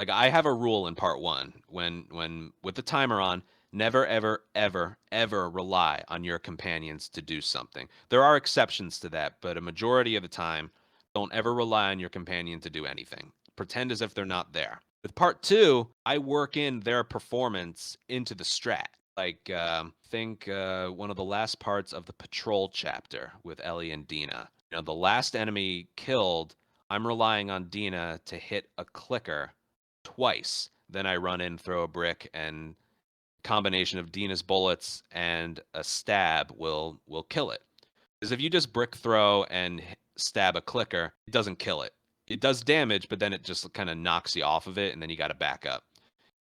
I have a rule in part 1 when with the timer on, never ever ever ever rely on your companions to do something. There are exceptions to that, but a majority of the time, don't ever rely on your companion to do anything. Pretend as if they're not there. With part 2, I work in their performance into the strat. Like think one of the last parts of the patrol chapter with Ellie and Dina. The last enemy killed, I'm relying on Dina to hit a clicker twice. Then I run in, throw a brick, and combination of Dina's bullets and a stab will kill it. Because if you just brick throw and stab a clicker, it doesn't kill it. It does damage, but then it just kind of knocks you off of it, and then you got to back up.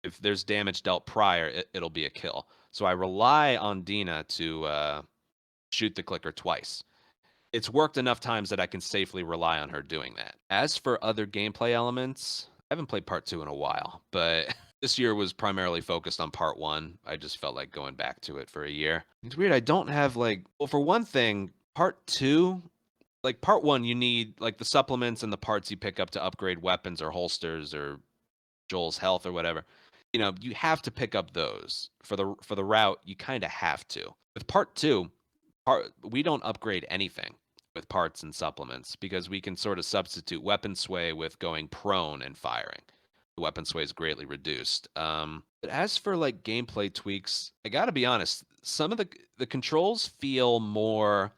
If there's damage dealt prior, it'll be a kill. So I rely on Dina to shoot the clicker twice. It's worked enough times that I can safely rely on her doing that. As for other gameplay elements, I haven't played part 2 in a while, but this year was primarily focused on part 1. I just felt like going back to it for a year. It's weird. I don't have well, for one thing, part 2, like part 1, you need like the supplements and the parts you pick up to upgrade weapons or holsters or Joel's health or whatever. You have to pick up those for the route. You kind of have to. With part 2, we don't upgrade anything with parts and supplements because we can sort of substitute weapon sway with going prone and firing. The weapon sway is greatly reduced. But as for like gameplay tweaks, I gotta be honest, some of the controls feel more.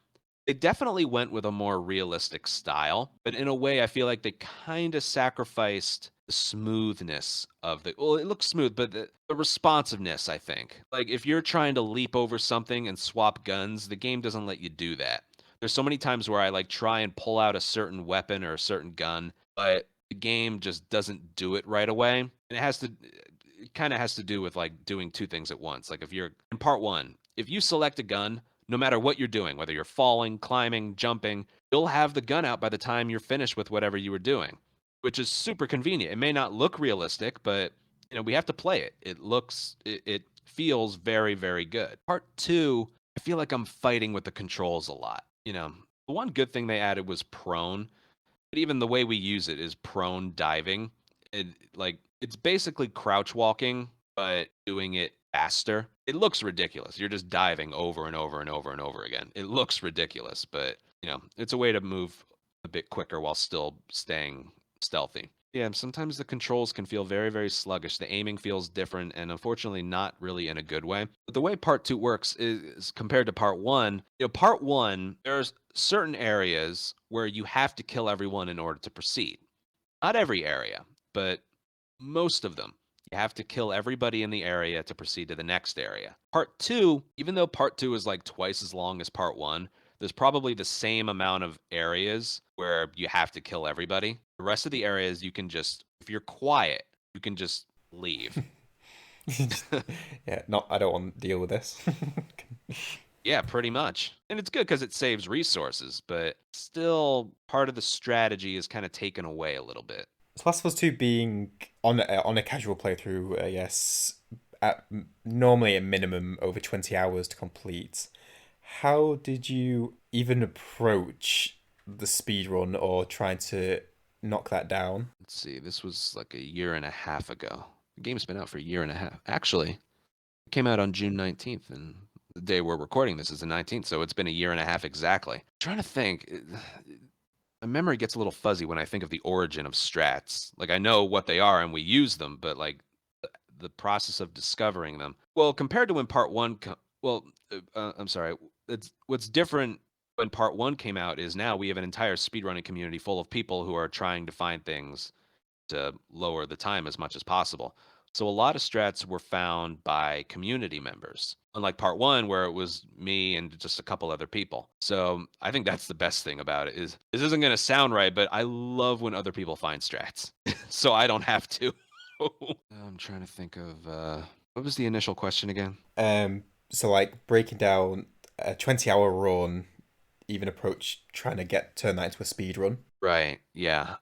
They definitely went with a more realistic style, but in a way, I feel like they kind of sacrificed the smoothness of the. Well, it looks smooth, but the responsiveness, I think. Like if you're trying to leap over something and swap guns, the game doesn't let you do that. There's so many times where I like try and pull out a certain weapon or a certain gun, but the game just doesn't do it right away. And it kind of has to do with like doing two things at once. Like if you're in part 1, if you select a gun, no matter what you're doing, whether you're falling, climbing, jumping, you'll have the gun out by the time you're finished with whatever you were doing, which is super convenient. It may not look realistic, but we have to play it. It feels very, very good. Part 2, I feel like I'm fighting with the controls a lot. The one good thing they added was prone, but even the way we use it is prone diving. It's basically crouch walking, but doing it faster. It looks ridiculous. You're just diving over and over and over and over again. It looks ridiculous, but it's a way to move a bit quicker while still staying stealthy. Yeah, sometimes the controls can feel very, very sluggish. The aiming feels different and unfortunately not really in a good way. But the way part 2 works is compared to part 1, part 1, there's certain areas where you have to kill everyone in order to proceed. Not every area, but most of them. You have to kill everybody in the area to proceed to the next area. Part 2, even though part 2 is like twice as long as part 1, there's probably the same amount of areas where you have to kill everybody. The rest of the areas, you can just, if you're quiet, you can just leave. Yeah, I don't want to deal with this. Yeah, pretty much. And it's good because it saves resources, but still part of the strategy is kind of taken away a little bit. So Last of Us 2 being on a casual playthrough, yes, at normally a minimum over 20 hours to complete. How did you even approach the speed run or trying to knock that down? Let's see, this was like a year and a half ago. The game's been out for a year and a half. Actually, it came out on June 19th, and the day we're recording this is the 19th, so it's been a year and a half exactly. I'm trying to think. my memory gets a little fuzzy when I think of the origin of strats. Like I know what they are and we use them, but like the process of discovering them. Well, compared to when part one, I'm sorry. It's what's different when part one came out is now we have an entire speedrunning community full of people who are trying to find things to lower the time as much as possible. So a lot of strats were found by community members, unlike part one where it was me and just a couple other people. So I think that's the best thing about it is this isn't going to sound right, but I love when other people find strats, so I don't have to. I'm trying to think of what was the initial question again? So like breaking down a 20-hour run, even approach trying to turn that into a speed run. Right. Yeah.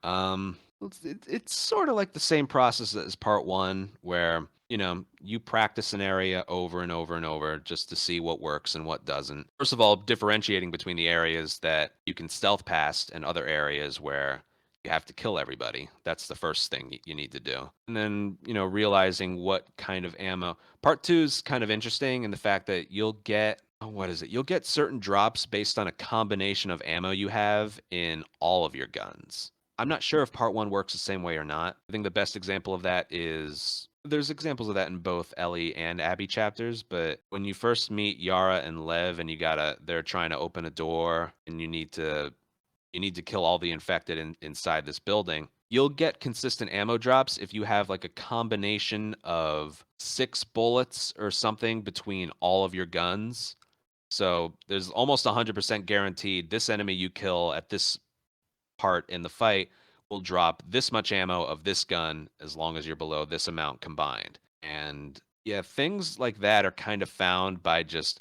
It's sort of like the same process as part one, where you practice an area over and over and over just to see what works and what doesn't. First of all, differentiating between the areas that you can stealth past and other areas where you have to kill everybody. That's the first thing you need to do. And then, realizing what kind of ammo. Part two is kind of interesting in the fact that you'll get what is it? You'll get certain drops based on a combination of ammo you have in all of your guns. I'm not sure if part one works the same way or not. I think the best example of that is there's examples of that in both Ellie and Abby chapters, but when you first meet Yara and Lev and they're trying to open a door and you need to kill all the infected inside this building. You'll get consistent ammo drops if you have like a combination of 6 bullets or something between all of your guns. So there's almost 100% guaranteed this enemy you kill at this part in the fight will drop this much ammo of this gun as long as you're below this amount combined. And yeah, things like that are kind of found by just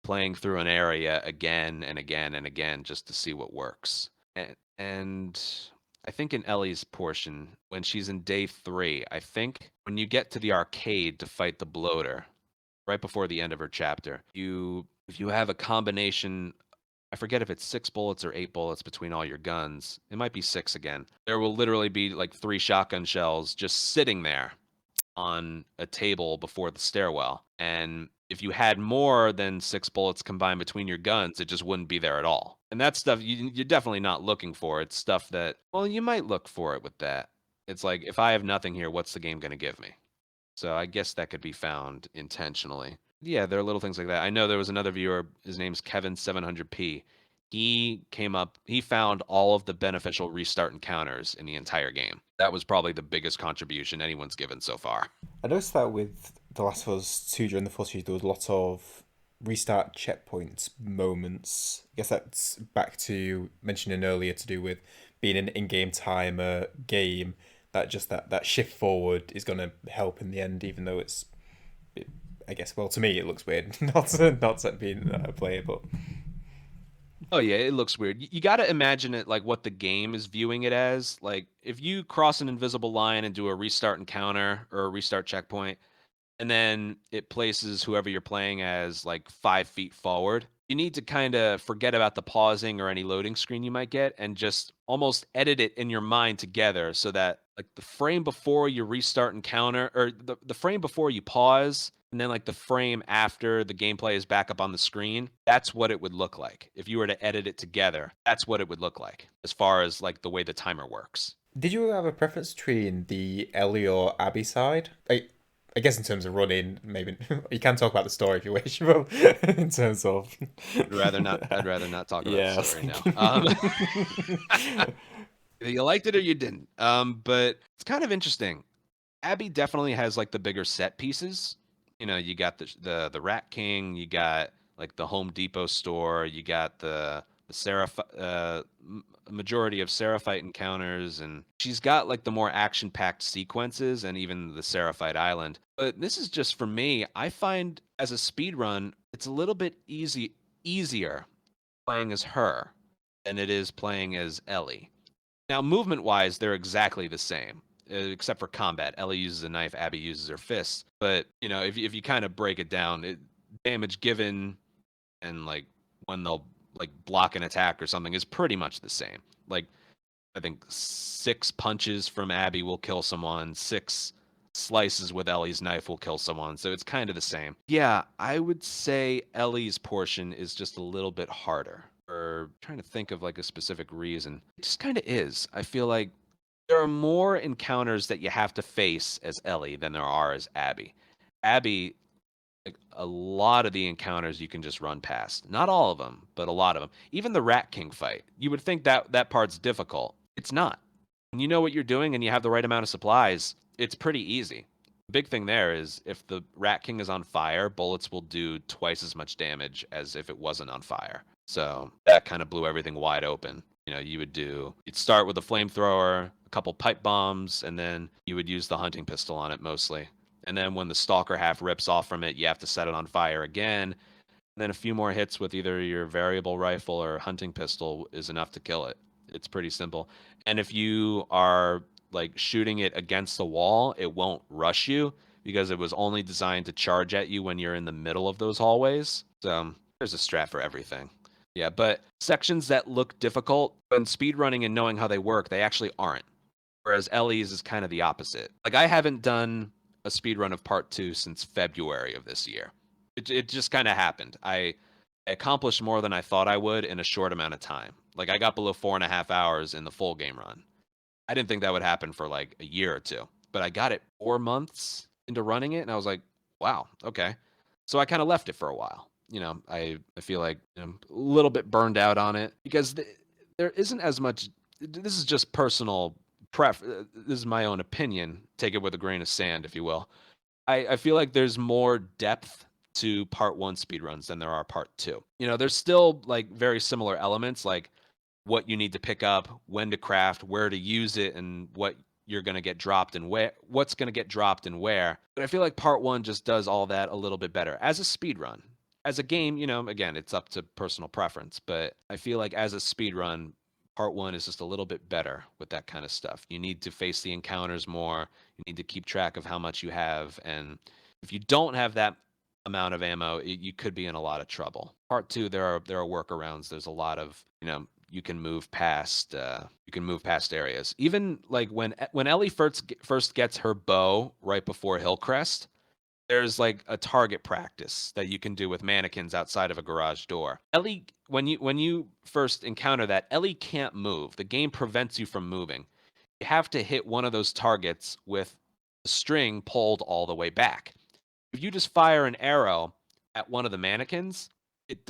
playing through an area again and again and again just to see what works. And I think in Ellie's portion, when she's in day 3, I think when you get to the arcade to fight the bloater, right before the end of her chapter, if you have a combination, I forget if it's 6 bullets or 8 bullets between all your guns. It might be 6 again. There will literally be like 3 shotgun shells just sitting there on a table before the stairwell. And if you had more than 6 bullets combined between your guns, it just wouldn't be there at all. And that's stuff you're definitely not looking for. It's stuff that, well, you might look for it with that. It's like, if I have nothing here, what's the game going to give me? So I guess that could be found intentionally. Yeah, there are little things like that. I know there was another viewer, his name's Kevin700p. He found all of the beneficial restart encounters in the entire game. That was probably the biggest contribution anyone's given so far. I noticed that with The Last of Us 2 during the footage, there was a lot of restart checkpoints moments. I guess that's back to mentioning earlier to do with being an in-game timer game. That shift forward is going to help in the end, even though I guess, well, to me it looks weird not being a player, but Oh yeah, it looks weird. You got to imagine it like what the game is viewing it as. Like if you cross an invisible line and do a restart encounter or a restart checkpoint, and then it places whoever you're playing as like 5 feet forward. You need to kind of forget about the pausing or any loading screen you might get and just almost edit it in your mind together so that like the frame before you restart encounter or the frame before you pause and then like the frame after the gameplay is back up on the screen, that's what it would look like. If you were to edit it together, that's what it would look like as far as like the way the timer works. did you have a preference between the Ellie or Abby side? I guess in terms of running, maybe you can talk about the story if you wish, but in terms of I'd rather not talk about the yeah, story now. You liked it or you didn't. But it's kind of interesting. Abby definitely has like the bigger set pieces. You got the Rat King, you got like the Home Depot store, you got the majority of Seraphite encounters, and she's got like the more action-packed sequences and even the Seraphite Island. But this is just for me. I find as a speed run, it's a little bit easier playing as her than it is playing as Ellie. Now, movement-wise, they're exactly the same, except for combat. Ellie uses a knife, Abby uses her fists. But if you kind of break it down, damage given and like when they'll like block an attack or something is pretty much the same. Like I think 6 punches from Abby will kill someone, 6 slices with Ellie's knife will kill someone. So it's kind of the same. Yeah, I would say Ellie's portion is just a little bit harder or trying to think of like a specific reason. It just kind of is. I feel like there are more encounters that you have to face as Ellie than there are as Abby. Abby, like a lot of the encounters you can just run past. Not all of them, but a lot of them. Even the Rat King fight. You would think that that part's difficult. It's not. When you know what you're doing and you have the right amount of supplies, it's pretty easy. The big thing there is if the Rat King is on fire, bullets will do twice as much damage as if it wasn't on fire. So that kind of blew everything wide open. You know, you'd start with a flamethrower, a couple pipe bombs, and then you would use the hunting pistol on it mostly. And then when the stalker half rips off from it, you have to set it on fire again. And then a few more hits with either your variable rifle or hunting pistol is enough to kill it. It's pretty simple. And if you are like shooting it against the wall, it won't rush you because it was only designed to charge at you when you're in the middle of those hallways. So there's a strat for everything. Yeah, but sections that look difficult when speedrunning and knowing how they work, they actually aren't. Whereas Ellie's is kind of the opposite. Like I haven't done a speedrun of part 2 since February of this year. It just kind of happened. I accomplished more than I thought I would in a short amount of time. Like I got below 4.5 hours in the full game run. I didn't think that would happen for like a year or two, but I got it 4 months into running it, and I was like, wow, okay. So I kind of left it for a while. You know, I feel like I'm a little bit burned out on it because there isn't as much. This is just personal this is my own opinion. Take it with a grain of sand, if you will. I feel like there's more depth to part 1 speedruns than there are part 2. You know, there's still like very similar elements, like what you need to pick up, when to craft, where to use it, and what you're going to get dropped and what's going to get dropped and where. But I feel like part 1 just does all that a little bit better as a speedrun. As a game, you know, again, it's up to personal preference, but I feel like as a speedrun, part 1 is just a little bit better with that kind of stuff. You need to face the encounters more. You need to keep track of how much you have, and if you don't have that amount of ammo, you could be in a lot of trouble. Part 2, there are workarounds. There's a lot of, you know, you can move past areas. Even like when Ellie first gets her bow right before Hillcrest, there's like a target practice that you can do with mannequins outside of a garage door. Ellie, when you first encounter that, Ellie can't move. The game prevents you from moving. You have to hit one of those targets with the string pulled all the way back. If you just fire an arrow at one of the mannequins, it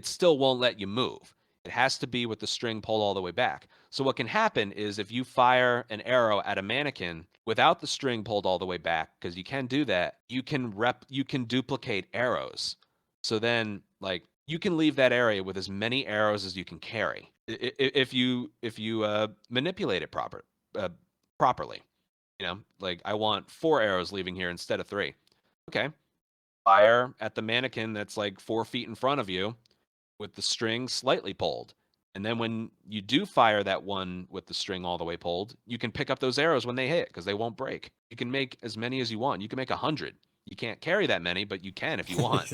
still won't let you move. It has to be with the string pulled all the way back. So what can happen is if you fire an arrow at a mannequin without the string pulled all the way back, because you can do that, you can duplicate arrows. So then like you can leave that area with as many arrows as you can carry if you manipulate it properly. You know, like I want 4 arrows leaving here instead of 3. Okay. Fire at the mannequin that's like 4 feet in front of you with the string slightly pulled. And then when you do fire that one with the string all the way pulled, you can pick up those arrows when they hit because they won't break. You can make as many as you want. You can make 100. You can't carry that many, but you can if you want.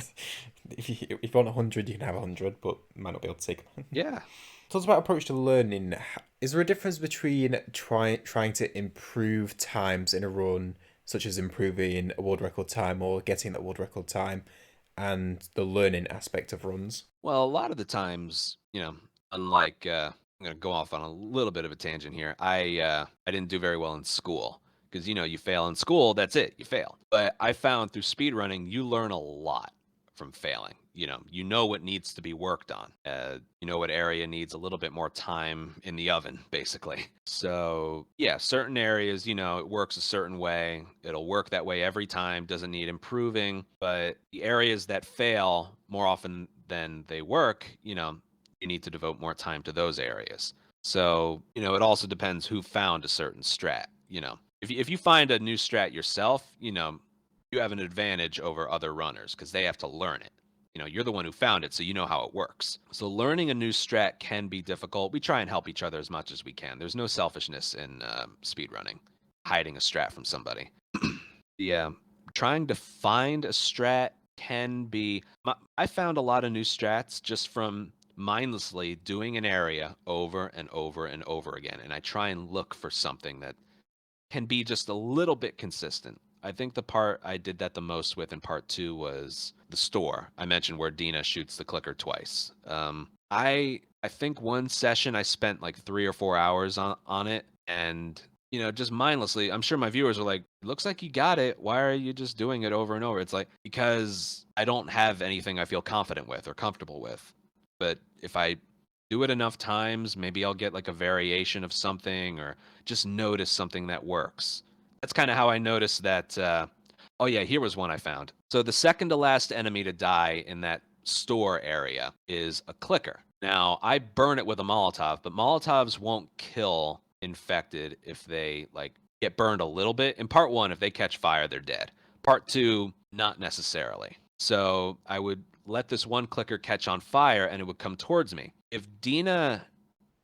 If you want 100, you can have 100, but you might not be able to take them. Yeah. Talk about approach to learning. Is there a difference between trying to improve times in a run, such as improving a world record time or getting that world record time, and the learning aspect of runs? Well, a lot of the times, you know, unlike I'm going to go off on a little bit of a tangent here. I didn't do very well in school because you know, you fail in school, that's it, you fail. But I found through speedrunning, you learn a lot from failing. You know what needs to be worked on. You know what area needs a little bit more time in the oven, basically. So yeah, certain areas, you know, it works a certain way. It'll work that way every time. Doesn't need improving. But the areas that fail more often than they work, you know, you need to devote more time to those areas. So you know, it also depends who found a certain strat. You know, if you find a new strat yourself, you know, you have an advantage over other runners because they have to learn it. You know, you're the one who found it, so you know how it works. So learning a new strat can be difficult. We try and help each other as much as we can. There's no selfishness in speedrunning, hiding a strat from somebody. Yeah, trying to find a strat can be. I found a lot of new strats just from mindlessly doing an area over and over and over again, and I try and look for something that can be just a little bit consistent. I think the part I did that the most with in part 2 was the store. I mentioned where Dina shoots the clicker twice. I think one session I spent like 3 or 4 hours on it, and just mindlessly. I'm sure my viewers are like, "Looks like you got it. Why are you just doing it over and over?" It's like because I don't have anything I feel confident with or comfortable with. But if I do it enough times, maybe I'll get like a variation of something or just notice something that works. That's kind of how I noticed that. Oh yeah, here was one I found. So the second to last enemy to die in that store area is a clicker. Now I burn it with a Molotov, but Molotovs won't kill infected if they like get burned a little bit. In part one, if they catch fire, they're dead. Part two, not necessarily. So I would let this one clicker catch on fire and it would come towards me. If Dina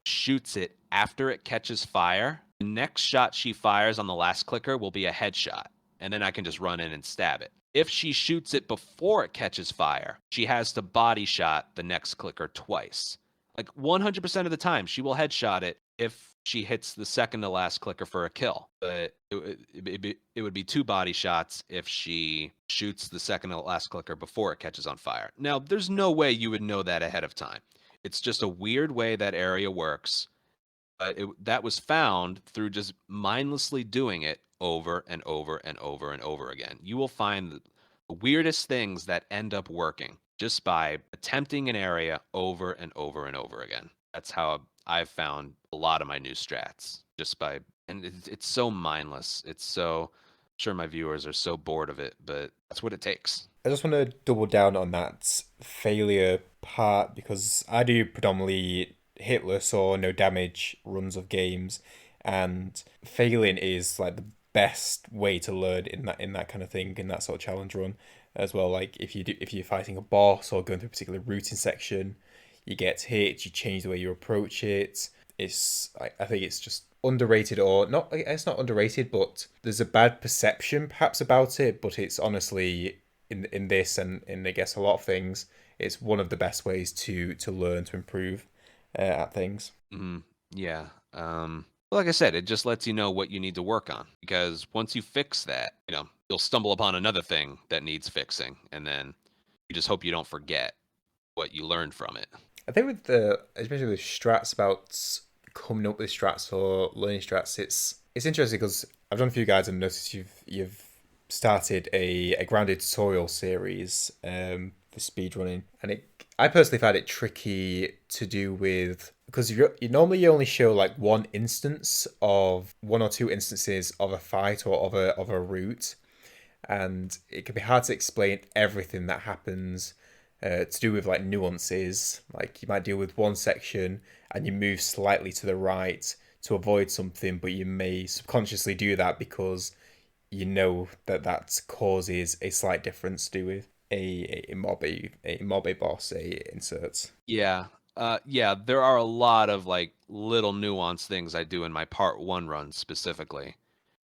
shoots it after it catches fire, the next shot she fires on the last clicker will be a headshot. And then I can just run in and stab it. If she shoots it before it catches fire, she has to body shot the next clicker twice. Like 100% of the time, she will headshot it if she hits the second to last clicker for a kill. But it would be 2 body shots if she shoots the second to last clicker before it catches on fire. Now, there's no way you would know that ahead of time. It's just a weird way that area works. That was found through just mindlessly doing it over and over and over and over again. You will find the weirdest things that end up working just by attempting an area over and over and over again. That's how I've found a lot of my new strats. Just by, and it's so mindless. It's so, I'm sure my viewers are so bored of it, but that's what it takes. I just want to double down on that failure part because I do predominantly hitless or no damage runs of games, and failing is like the best way to learn in that kind of thing, in that sort of challenge run as well. Like if you're fighting a boss or going through a particular routing section, you get hit, you change the way you approach it. I think it's just underrated, or not. It's not underrated, but there's a bad perception perhaps about it. But it's honestly in this and in I guess a lot of things, it's one of the best ways to learn to improve at things. Hmm. Yeah. Well, like I said, it just lets you know what you need to work on because once you fix that, you'll stumble upon another thing that needs fixing, and then you just hope you don't forget what you learned from it. I think with the especially with strats about coming up with strats or learning strats, it's interesting because I've done a few guides and noticed you've started a grounded tutorial series for speedrunning, and I personally find it tricky to do with because you normally only show like one or two instances of a fight or of a route, and it can be hard to explain everything that happens to do with like nuances. Like you might deal with one section and you move slightly to the right to avoid something, but you may subconsciously do that because you know that that causes a slight difference to do with a boss, a insert. Yeah. Yeah, there are a lot of like little nuanced things I do in my part one run specifically.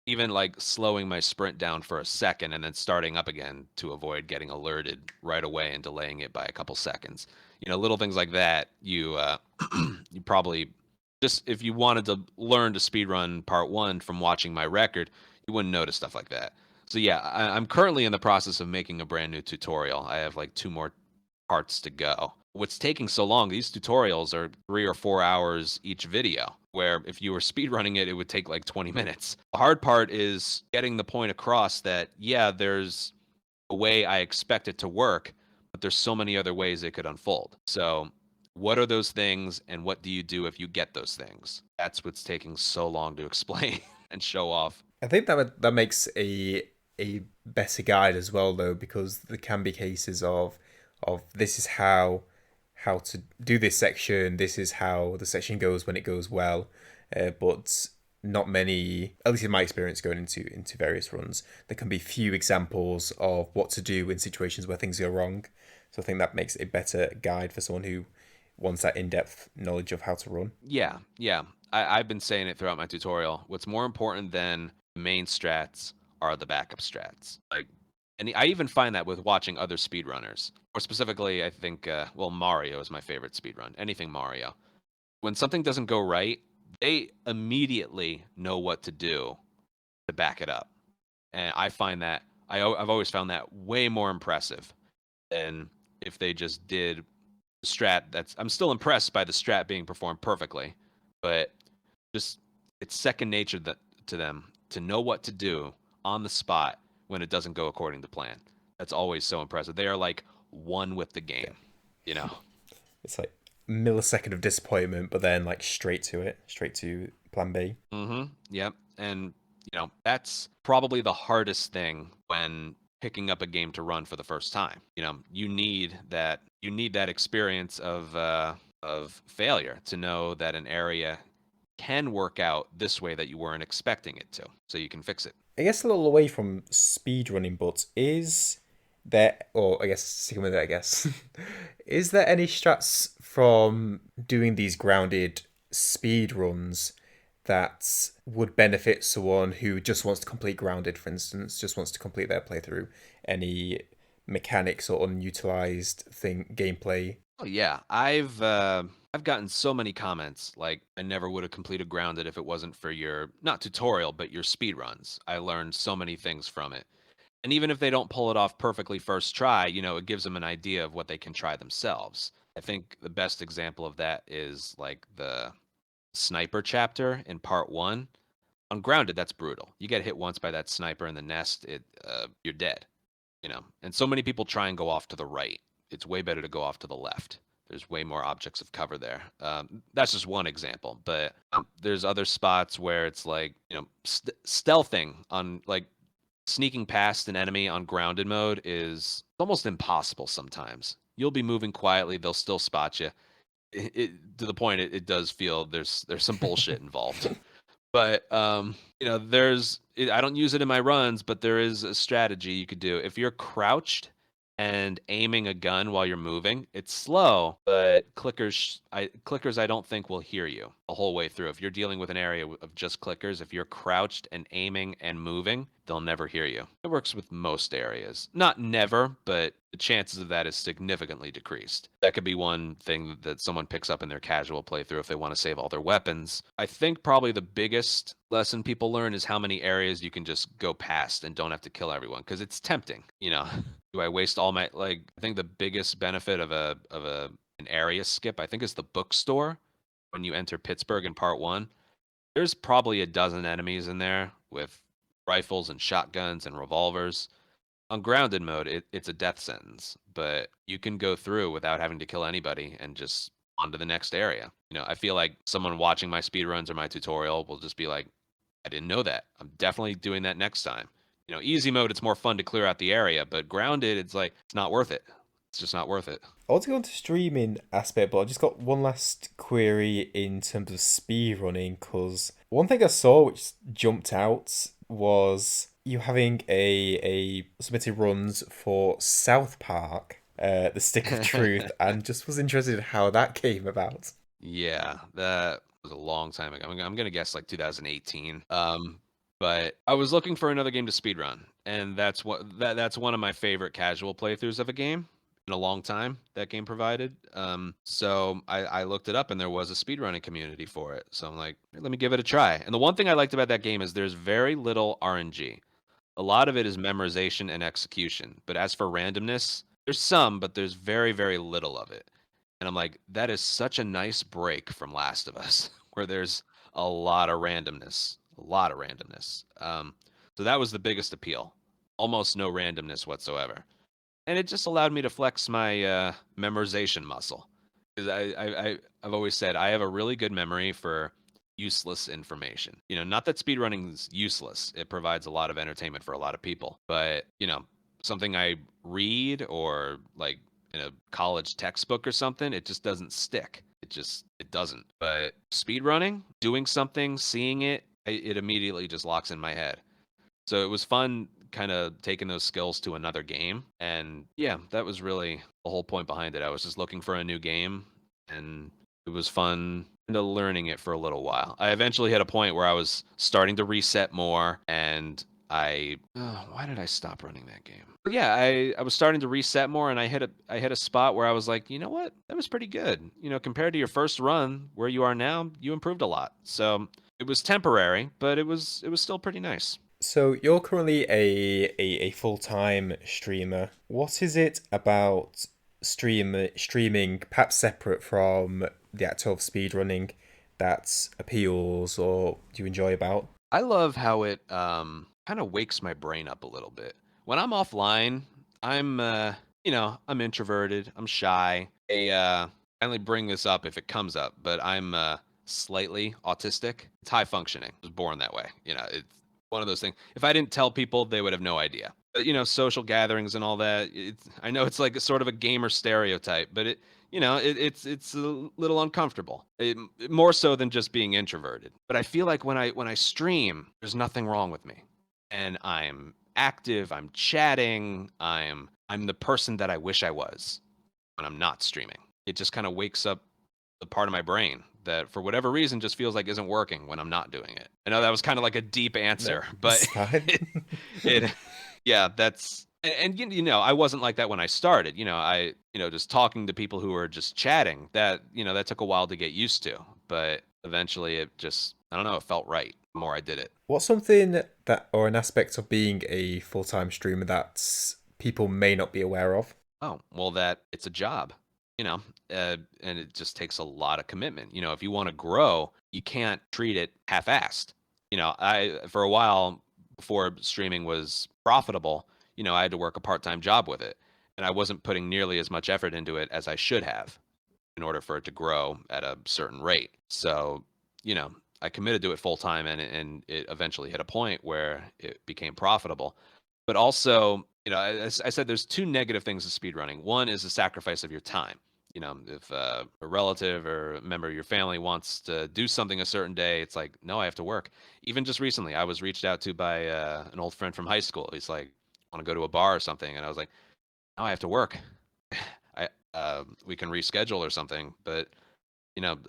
Even like slowing my sprint down for a second and then starting up again to avoid getting alerted right away and delaying it by a couple seconds. Little things like that. You probably just if you wanted to learn to speedrun part one from watching my record, you wouldn't notice stuff like that. So yeah, I'm currently in the process of making a brand new tutorial. I have like 2 more parts to go. What's taking so long? These tutorials are 3 or 4 hours each video, where if you were speedrunning it, it would take like 20 minutes. The hard part is getting the point across that, yeah, there's a way I expect it to work, but there's so many other ways it could unfold. So, what are those things, and what do you do if you get those things? That's what's taking so long to explain and show off. I think that makes a better guide as well though, because there can be cases of this is how to do this section. This is how the section goes when it goes well, but not many, at least in my experience going into various runs, there can be few examples of what to do in situations where things go wrong. So I think that makes a better guide for someone who wants that in-depth knowledge of how to run. Yeah, yeah. I've been saying it throughout my tutorial. What's more important than the main strats are the backup strats. And I even find that with watching other speedrunners, or specifically, I think, well, Mario is my favorite speedrun. Anything Mario. When something doesn't go right, they immediately know what to do to back it up. And I find that I've always found that way more impressive than if they just did I'm still impressed by the strat being performed perfectly, but just it's second nature to them to know what to do on the spot when it doesn't go according to plan. That's always so impressive. They are like one with the Yeah. game, you know. It's like millisecond of disappointment, but then like straight to it, straight to plan B. Yep. And that's probably the hardest thing when picking up a game to run for the first time. You need that experience of failure to know that an area can work out this way that you weren't expecting it to, so you can fix it. I guess a little away from speedrunning, but is there, or I guess sticking with it, I guess, is there any strats from doing these grounded speed runs that would benefit someone who just wants to complete grounded, for instance, just wants to complete their playthrough? Any mechanics or unutilized gameplay? Oh yeah, I've gotten so many comments like I never would have completed Grounded if it wasn't for your not tutorial but your speed runs. I learned so many things from it. And even if they don't pull it off perfectly first try, it gives them an idea of what they can try themselves. I think the best example of that is like the sniper chapter in part 1. On Grounded, that's brutal. You get hit once by that sniper in the nest, you're dead. And so many people try and go off to the right. It's way better to go off to the left. There's way more objects of cover there. That's just one example, but there's other spots where it's like stealthing on like sneaking past an enemy on grounded mode is almost impossible sometimes. You'll be moving quietly, they'll still spot you. To the point it does feel there's some bullshit involved. But I don't use it in my runs, but there is a strategy you could do. If you're crouched and aiming a gun while you're moving, it's slow, but clickers I don't think will hear you the whole way through. If you're dealing with an area of just clickers, if you're crouched and aiming and moving, they'll never hear you. It works with most areas. Not never, but the chances of that is significantly decreased. That could be one thing that someone picks up in their casual playthrough if they want to save all their weapons. I think probably the biggest lesson people learn is how many areas you can just go past and don't have to kill everyone, because it's tempting. Do I waste all my I think the biggest benefit of an area skip, I think, is the bookstore when you enter Pittsburgh in part 1. There's probably a dozen enemies in there with rifles and shotguns and revolvers. On grounded mode, it's a death sentence, but you can go through without having to kill anybody and just on to the next area. I feel like someone watching my speedruns or my tutorial will just be like, I didn't know that. I'm definitely doing that next time. Easy mode, it's more fun to clear out the area, but grounded, it's like, it's not worth it. It's just not worth it. I want to go on to streaming aspect, but I just got one last query in terms of speed running, because one thing I saw which jumped out was you having a submitted runs for South Park, The Stick of Truth, and just was interested in how that came about. Yeah, that was a long time ago. I'm gonna guess like 2018. But I was looking for another game to speedrun, and that's one of my favorite casual playthroughs of a game in a long time. That game provided. So I looked it up, and there was a speedrunning community for it. So I'm like, let me give it a try. And the one thing I liked about that game is there's very little RNG. A lot of it is memorization and execution. But as for randomness, there's some, but there's very, very little of it. And I'm like, that is such a nice break from Last of Us, where there's a lot of randomness, a lot of randomness. So that was the biggest appeal. Almost no randomness whatsoever, and it just allowed me to flex my memorization muscle. Because I've always said I have a really good memory for useless information. Not that speedrunning is useless. It provides a lot of entertainment for a lot of people. But, something I read or like in a college textbook or something, it just doesn't stick. It doesn't. But speedrunning, doing something, seeing it immediately just locks in my head. So it was fun kind of taking those skills to another game. And yeah, that was really the whole point behind it. I was just looking for a new game, and it was fun learning it for a little while. I eventually hit a point where I was starting to reset more, and why did I stop running that game? But yeah, I was starting to reset more, and I hit a spot where I was like, you know what? That was pretty good. Compared to your first run where you are now, you improved a lot. So it was temporary, but it was still pretty nice. So you're currently a full-time streamer. What is it about streaming, perhaps separate from the act of speedrunning, that appeals or do you enjoy about? I love how it kind of wakes my brain up a little bit. When I'm offline, I'm I'm introverted, I'm shy. I only bring this up if it comes up, but I'm slightly autistic. It's high functioning. I was born that way. It's one of those things. If I didn't tell people, they would have no idea. But social gatherings and all that. I know it's like a sort of a gamer stereotype, but it's a little uncomfortable. More so than just being introverted. But I feel like when I stream, there's nothing wrong with me, and I'm active. I'm chatting. I'm the person that I wish I was when I'm not streaming. It just kind of wakes up the part of my brain that for whatever reason just feels like isn't working when I'm not doing it. I know that was kind of like a deep No, answer, but it's fine. it yeah, that's and I wasn't like that when I started. Just talking to people who were just chatting, that took a while to get used to, but eventually it just I don't know, it felt right the more I did it. What's something that, or an aspect of being a full-time streamer that people may not be aware of? Oh, well, that it's a job, and it just takes a lot of commitment. If you want to grow, you can't treat it half-assed. I for a while before streaming was profitable, I had to work a part-time job with it, and I wasn't putting nearly as much effort into it as I should have in order for it to grow at a certain rate. So, I committed to it full time, and it eventually hit a point where it became profitable. But also, I said there's two negative things to speedrunning. One is the sacrifice of your time. If a relative or a member of your family wants to do something a certain day, it's like, no, I have to work. Even just recently, I was reached out to by an old friend from high school. He's like, want to go to a bar or something, and I was like, no, I have to work. We can reschedule or something, but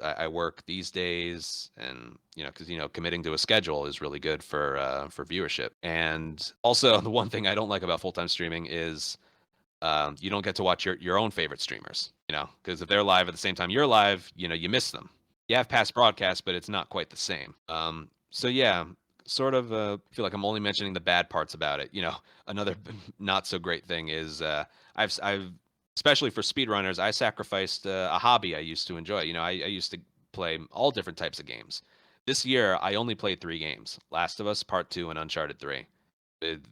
I work these days, and because committing to a schedule is really good for viewership. And also, the one thing I don't like about full time streaming is you don't get to watch your own favorite streamers. Because if they're live at the same time you're live, you miss them. You have past broadcasts, but it's not quite the same. So yeah, sort of feel like I'm only mentioning the bad parts about it. Another not so great thing is I've especially for speedrunners, I sacrificed a hobby I used to enjoy. I used to play all different types of games. This year, I only played 3 games: Last of Us Part 2 and Uncharted 3.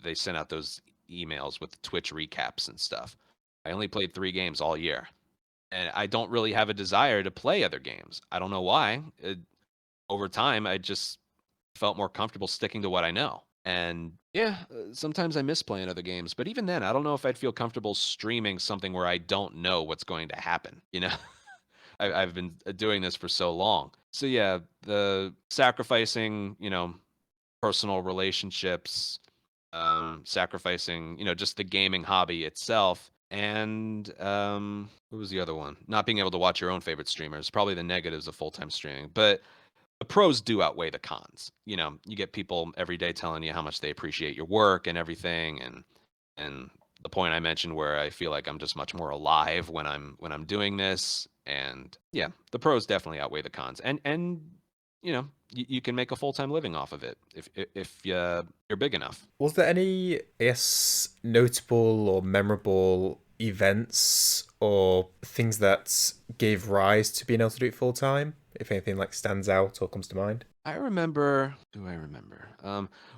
They sent out those emails with Twitch recaps and stuff. I only played 3 games all year, and I don't really have a desire to play other games. I don't know why. Over time, I just felt more comfortable sticking to what I know. And yeah, sometimes I miss playing other games, but even then, I don't know if I'd feel comfortable streaming something where I don't know what's going to happen. I've been doing this for so long. So yeah, the sacrificing, personal relationships, sacrificing, just the gaming hobby itself. And what was the other one? Not being able to watch your own favorite streamers, probably the negatives of full time streaming. But the pros do outweigh the cons. You get people every day telling you how much they appreciate your work and everything, and the point I mentioned where I feel like I'm just much more alive when I'm doing this. And yeah, the pros definitely outweigh the cons. And you can make a full-time living off of it if you're big enough. Was there any, I guess, notable or memorable events or things that gave rise to being able to do it full time? If anything like stands out or comes to mind? I remember. Do I remember?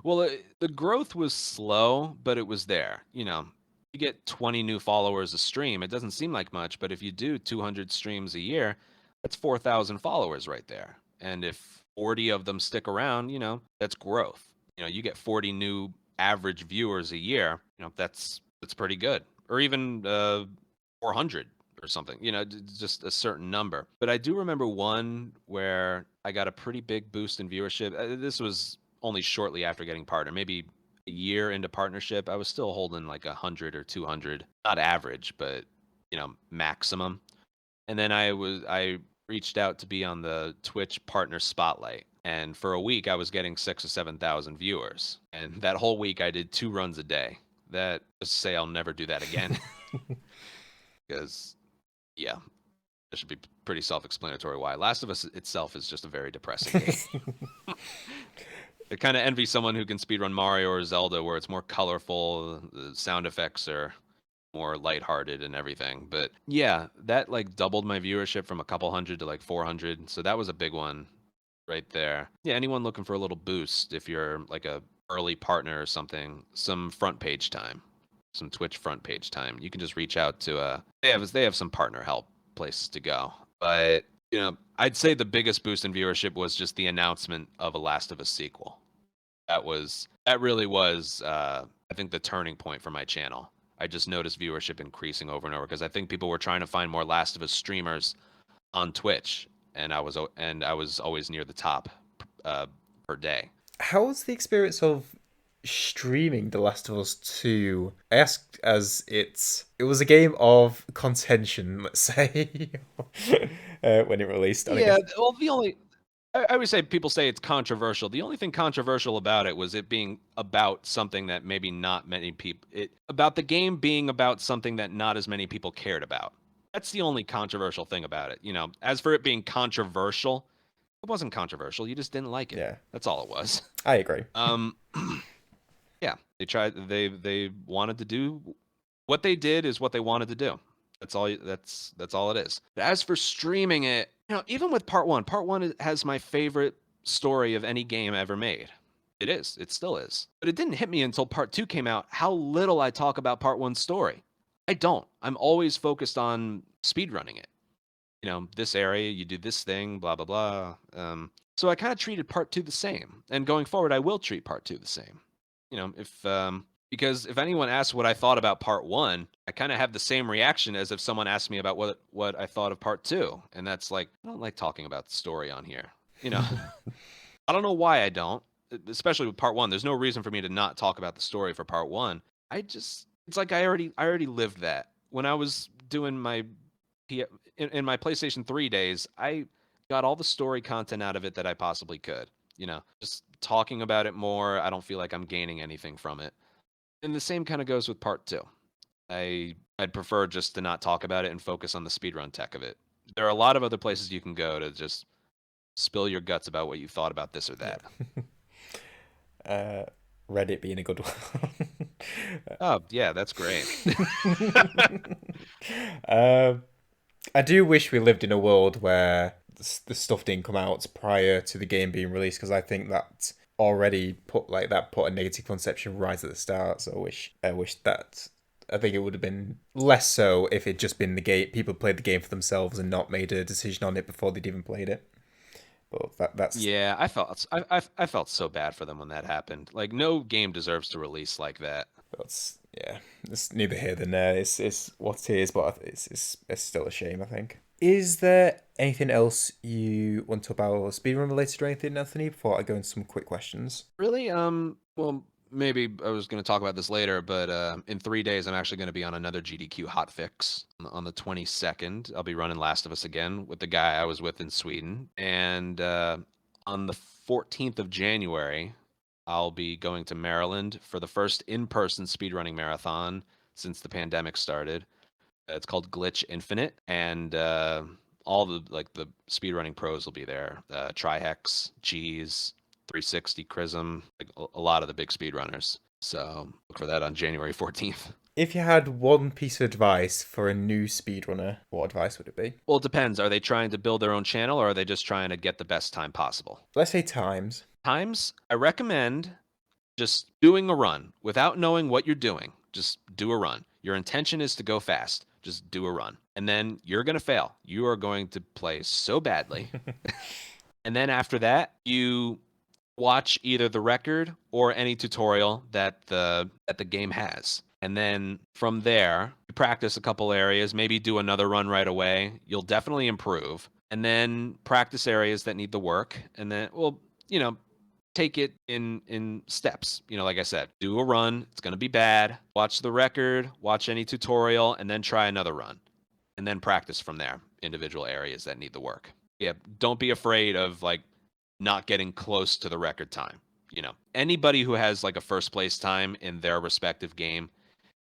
Well, the growth was slow, but it was there. You get 20 new followers a stream. It doesn't seem like much, but if you do 200 streams a year, that's 4,000 followers right there. And if 40 of them stick around, that's growth. You get 40 new average viewers a year. That's pretty good. Or even 400 or something, just a certain number. But I do remember one where I got a pretty big boost in viewership. This was only shortly after getting partner, maybe a year into partnership. I was still holding like 100 or 200, not average, but maximum. And then I reached out to be on the Twitch partner spotlight. And for a week, I was getting 6 or 7,000 viewers. And that whole week, I did 2 runs a day. That, just to say, I'll never do that again. Because, yeah, it should be pretty self-explanatory why. Last of Us itself is just a very depressing game. I kind of envy someone who can speedrun Mario or Zelda, where it's more colorful. The sound effects are more lighthearted and everything. But yeah, that like doubled my viewership from a couple hundred to like 400. So that was a big one right there. Yeah, anyone looking for a little boost, if you're like a early partner or something, some front page time, some Twitch front page time, you can just reach out to they have some partner help places to go. But you know, I'd say the biggest boost in viewership was just the announcement of a Last of Us sequel. That really was I think the turning point for my channel. I just noticed viewership increasing over and over because I think people were trying to find more Last of Us streamers on Twitch, and I was always near the top uh, per day. How was the experience of streaming The Last of Us 2? I asked as it was a game of contention, let's say, when it released, and I Yeah, guess well, I would say people say it's controversial. The only thing controversial about it was it being about something that maybe not many people about the game being about something that not as many people cared about. That's the only controversial thing about it. You know, as for it being controversial, it wasn't controversial. You just didn't like it. yeah, That's all it was. I agree. Um, yeah, they wanted to do what they did is what they wanted to do. That's all it is. But as for streaming it, you know, even with part one has my favorite story of any game ever made. It is. It still is. But it didn't hit me until part two came out how little I talk about part one's story. I don't. I'm always focused on speedrunning it. You know, this area, you do this thing, blah blah blah. So I kind of treated part two the same, and going forward, I will treat part two the same. You know, if because if anyone asks what I thought about part one, I kind of have the same reaction as if someone asked me about what I thought of part two, and that's like I don't like talking about the story on here. You know, I don't know why I don't, especially with part one. There's no reason for me to not talk about the story for part one. It's like I already lived that when I was doing my in my PlayStation 3 days. I got all the story content out of it that I possibly could. You know, just talking about it more, I don't feel like I'm gaining anything from it. And the same kind of goes with part two. I'd prefer just to not talk about it and focus on the speedrun tech of it. There are a lot of other places you can go to just spill your guts about what you thought about this or Yeah. that. Reddit being a good one. Oh, yeah, that's great. um, I do wish we lived in a world where the stuff didn't come out prior to the game being released, because I think that already put a negative conception right at the start. So I wish that I think it would have been less so if it just been the game people played the game for themselves and not made a decision on it before they'd even played it. But that's Yeah, I felt so bad for them when that happened. Like no game deserves to release like that. yeah, it's neither here nor there. It's what it is, but it's still a shame, I think. Is there anything else you want to talk about speedrun related or anything, Anthony? Before I go into some quick questions. Really? Well, maybe I was going to talk about this later, but in 3 days, I'm actually going to be on another GDQ hotfix on the 22nd. I'll be running Last of Us again with the guy I was with in Sweden. And on the 14th of January, I'll be going to Maryland for the first in-person speedrunning marathon since the pandemic started. It's called Glitch Infinite, and all the speedrunning pros will be there. Trihex, G's, 360, Chrism, like a lot of the big speedrunners. So look for that on January 14th. If you had one piece of advice for a new speedrunner, what advice would it be? Well, it depends. Are they trying to build their own channel or are they just trying to get the best time possible? Let's say times. Times, I recommend just doing a run without knowing what you're doing. Just do a run. Your intention is to go fast. Just do a run. And then you're going to fail. You are going to play so badly. And then after that, you watch either the record or any tutorial that the game has. And then from there, you practice a couple areas, maybe do another run right away. You'll definitely improve. And then practice areas that need the work. And then, well, you know, take it in steps. You know, like I said, do a run. It's going to be bad. Watch the record, watch any tutorial, and then try another run. And then practice from there, individual areas that need the work. Yeah, don't be afraid of like not getting close to the record time. You know, anybody who has like a first place time in their respective game,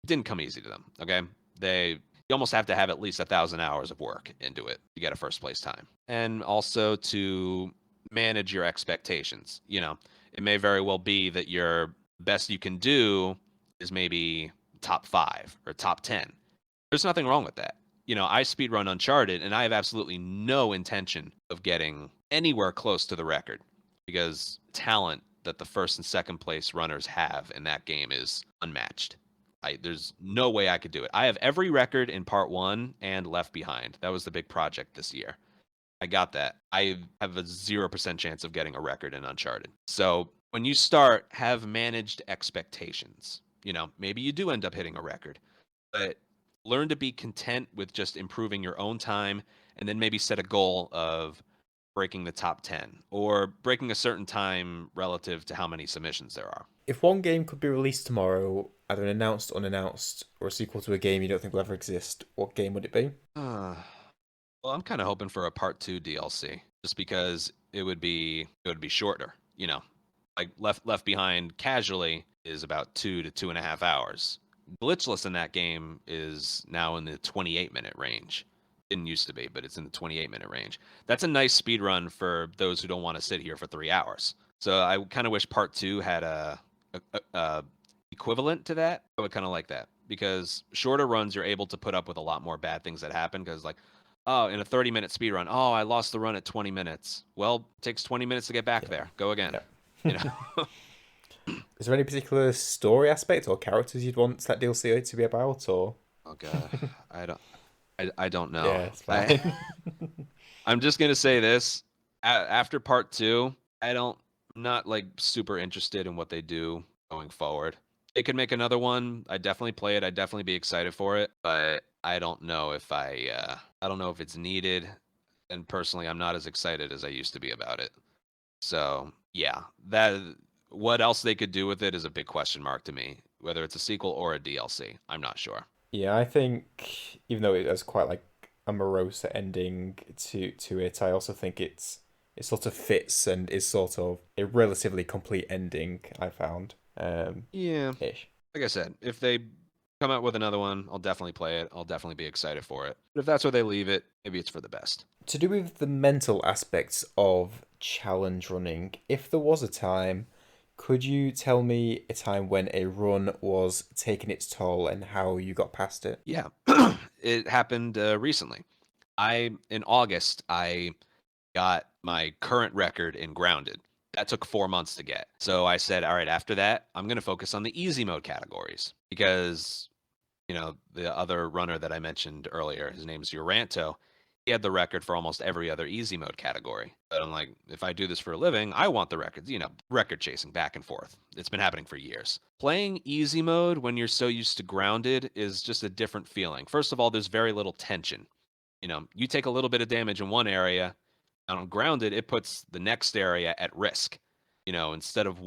it didn't come easy to them. Okay. You almost have to have at least 1,000 hours of work into it to get a first place time. And also to manage your expectations. You know, it may very well be that your best you can do is maybe top 5 or top 10. There's nothing wrong with that. I speedrun Uncharted, and I have absolutely no intention of getting anywhere close to the record because talent that the first and second place runners have in that game is unmatched. There's no way I could do it. I have every record in part 1 and Left Behind. That was the big project this year. I got that. I have a 0% chance of getting a record in Uncharted. So when you start, have managed expectations. Maybe you do end up hitting a record, but learn to be content with just improving your own time, and then maybe set a goal of breaking the top 10 or breaking a certain time relative to how many submissions there are. If one game could be released tomorrow, either announced, unannounced, or a sequel to a game you don't think will ever exist, what game would it be? Well, I'm kind of hoping for a part 2 DLC, just because it would be shorter. Like Left Behind casually is about 2 to 2.5 hours. Glitchless in that game is now in the 28-minute range. Didn't used to be, but it's in the 28-minute range. That's a nice speed run for those who don't want to sit here for 3 hours. So I kind of wish part 2 had a equivalent to that. I would kind of like that, because shorter runs you're able to put up with a lot more bad things that happen, because like, oh, in a 30-minute speed run, oh, I lost the run at 20 minutes. Well, it takes 20 minutes to get back there. Go again. Yeah. Is there any particular story aspect or characters you'd want that DLC to be about, or? Oh god, I don't know. Yeah, it's fine. I'm just gonna say this: after part 2, I'm not like super interested in what they do going forward. They could make another one. I'd definitely play it. I'd definitely be excited for it. But I don't know if I don't know if it's needed. And personally, I'm not as excited as I used to be about it. So yeah, what else they could do with it is a big question mark to me. Whether it's a sequel or a DLC, I'm not sure. Yeah, I think even though it has quite like a morose ending to it, I also think it sort of fits and is sort of a relatively complete ending, I found. Yeah, Ish. like I said, if they come out with another one, I'll definitely play it. I'll definitely be excited for it. But if that's where they leave it, maybe it's for the best. To do with the mental aspects of challenge running, if there was a time, could you tell me a time when a run was taking its toll and how you got past it? Yeah, it happened recently. In August, I got my current record in Grounded. That took 4 months to get. So I said, all right, after that, I'm going to focus on the easy mode categories, because, the other runner that I mentioned earlier, his name's Uranto. He had the record for almost every other easy mode category. But I'm like, if I do this for a living, I want the records, record chasing back and forth. It's been happening for years. Playing easy mode when you're so used to Grounded is just a different feeling. First of all, there's very little tension. You take a little bit of damage in one area, and on Grounded, it puts the next area at risk. Instead of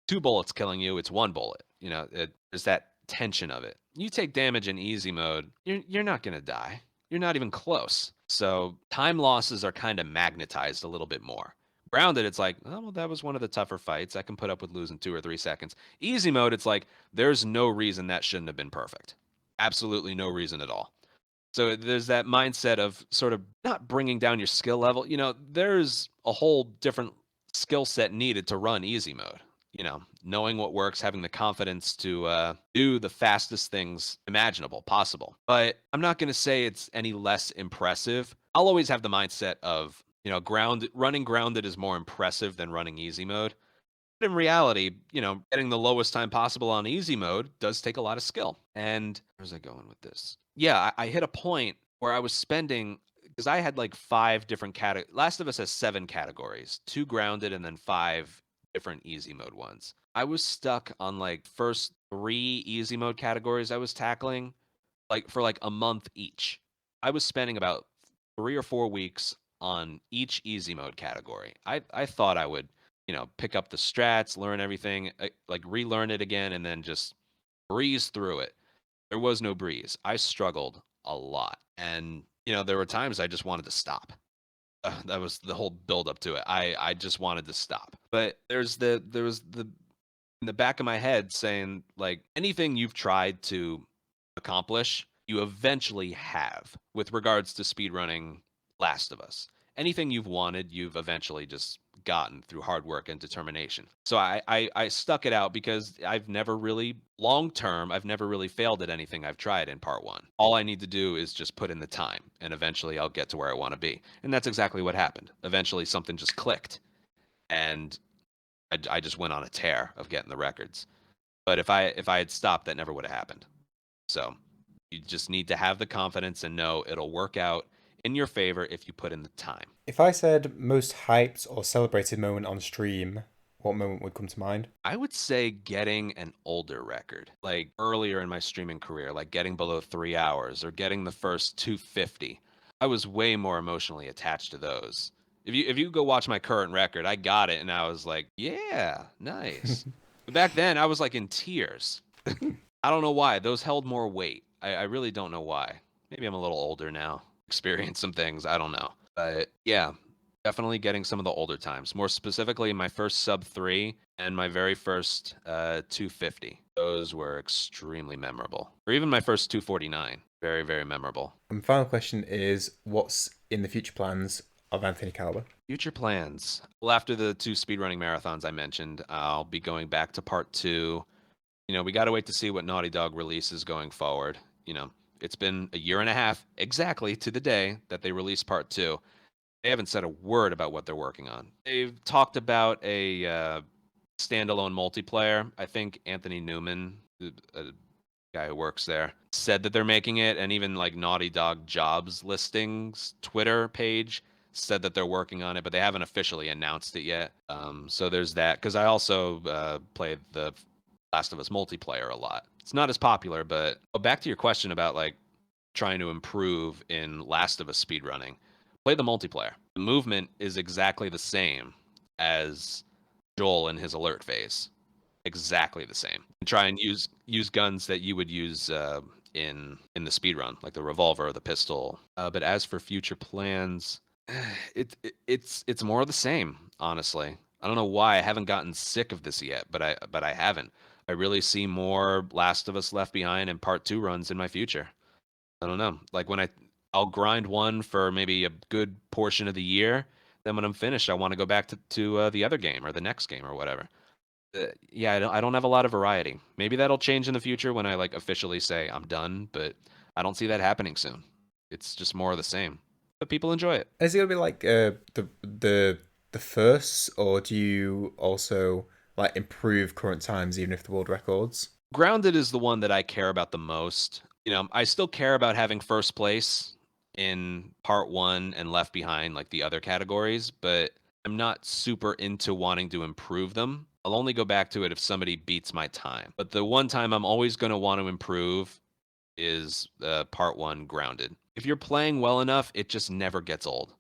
2 bullets killing you, it's 1 bullet. There's that tension of it. You take damage in easy mode, you're not going to die. You're not even close. So time losses are kind of magnetized a little bit more. Grounded, it's like, oh, well, that was one of the tougher fights. I can put up with losing 2 or 3 seconds. Easy mode, it's like, there's no reason that shouldn't have been perfect. Absolutely no reason at all. So there's that mindset of sort of not bringing down your skill level. There's a whole different skill set needed to run easy mode. Knowing what works, having the confidence to do the fastest things imaginable, possible. But I'm not going to say it's any less impressive. I'll always have the mindset of, running Grounded is more impressive than running easy mode. But in reality, getting the lowest time possible on easy mode does take a lot of skill. And where's I going with this? Yeah, I hit a point where I was spending, because I had like 5 different categories. Last of Us has 7 categories, 2 Grounded and then 5 different easy mode ones. I was stuck on like first 3 easy mode categories I was tackling like for like a month each. I was spending about 3 or 4 weeks on each easy mode category. I thought I would, pick up the strats, learn everything, like relearn it again, and then just breeze through it. There was no breeze. I struggled a lot. And, there were times I just wanted to stop. That was the whole build up to it. I just wanted to stop. But there was the in the back of my head saying, like, anything you've tried to accomplish, you eventually have with regards to speedrunning Last of Us. Anything you've wanted, you've eventually just gotten through hard work and determination. So I stuck it out because I've never really, long term, I've never really failed at anything I've tried in part one. All I need to do is just put in the time, and eventually I'll get to where I want to be. And that's exactly what happened. Eventually something just clicked, and I just went on a tear of getting the records. But if I had stopped, that never would have happened. So you just need to have the confidence and know it'll work out in your favor if you put in the time. If I said most hyped or celebrated moment on stream, what moment would come to mind? I would say getting an older record, like earlier in my streaming career, like getting below 3 hours or getting the first 250. I was way more emotionally attached to those. If you go watch my current record, I got it and I was like, yeah, nice. But back then I was like in tears. I don't know why. Those held more weight. I really don't know why. Maybe I'm a little older now. Experienced some things. I don't know. But yeah, definitely getting some of the older times. More specifically, my first sub 3 and my very first 250. Those were extremely memorable. Or even my first 249. Very, very memorable. And final question is, what's in the future plans of Anthony Caliber? Future plans. Well, after the 2 speedrunning marathons I mentioned, I'll be going back to part 2. You know, we got to wait to see what Naughty Dog releases going forward. You know, it's been a year and a half exactly to the day that they released part 2. They haven't said a word about what they're working on. They've talked about a standalone multiplayer. I think Anthony Newman, a guy who works there, said that they're making it, and even like Naughty Dog jobs listings Twitter page said that they're working on it, but they haven't officially announced it yet. So there's that. Because I also played the Last of Us multiplayer a lot. It's not as popular, but back to your question about like trying to improve in Last of Us speedrunning. Play the multiplayer. The movement is exactly the same as Joel in his alert phase. Exactly the same. And try and use guns that you would use in the speedrun, like the revolver or the pistol. But as for future plans, it's more of the same, honestly. I don't know why I haven't gotten sick of this yet, but I haven't. I really see more Last of Us Left Behind and Part 2 runs in my future. I don't know. Like when I'll grind one for maybe a good portion of the year. Then when I'm finished, I want to go back to the other game or the next game or whatever. Yeah, I don't have a lot of variety. Maybe that'll change in the future when I like officially say I'm done, but I don't see that happening soon. It's just more of the same. But people enjoy it. Is it gonna be like the first, or do you also like improve current times even if the world records? Grounded is the one that I care about the most. You know, I still care about having first place in part 1 and Left Behind, like the other categories, but I'm not super into wanting to improve them. I'll only go back to it if somebody beats my time. But the one time I'm always going to want to improve is part 1 Grounded. If you're playing well enough, it just never gets old.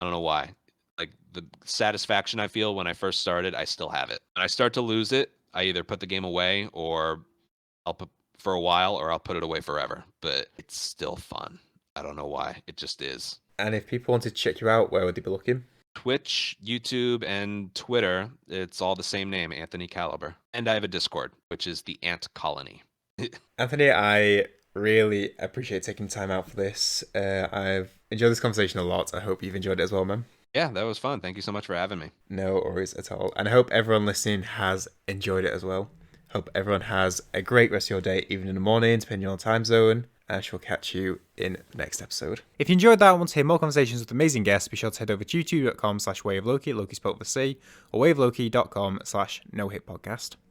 I don't know why. Like the satisfaction I feel when I first started, I still have it. When I start to lose it, I either put the game away or I'll put for a while or I'll put it away forever. But it's still fun. I don't know why. It just is. And if people wanted to check you out, where would they be looking? Twitch, YouTube, and Twitter, it's all the same name, Anthony Caliber. And I have a Discord, which is the Ant Colony. Anthony, I really appreciate taking time out for this. I've enjoyed this conversation a lot. I hope you've enjoyed it as well, man. Yeah, that was fun. Thank you so much for having me. No worries at all. And I hope everyone listening has enjoyed it as well. Hope everyone has a great rest of your day, even in the morning, depending on time zone. And I shall catch you in the next episode. If you enjoyed that and want to hear more conversations with amazing guests, be sure to head over to youtube.com/WayOfLoci, Loki spelled with a C, or WayOfLoci.com/NoHitPodcast.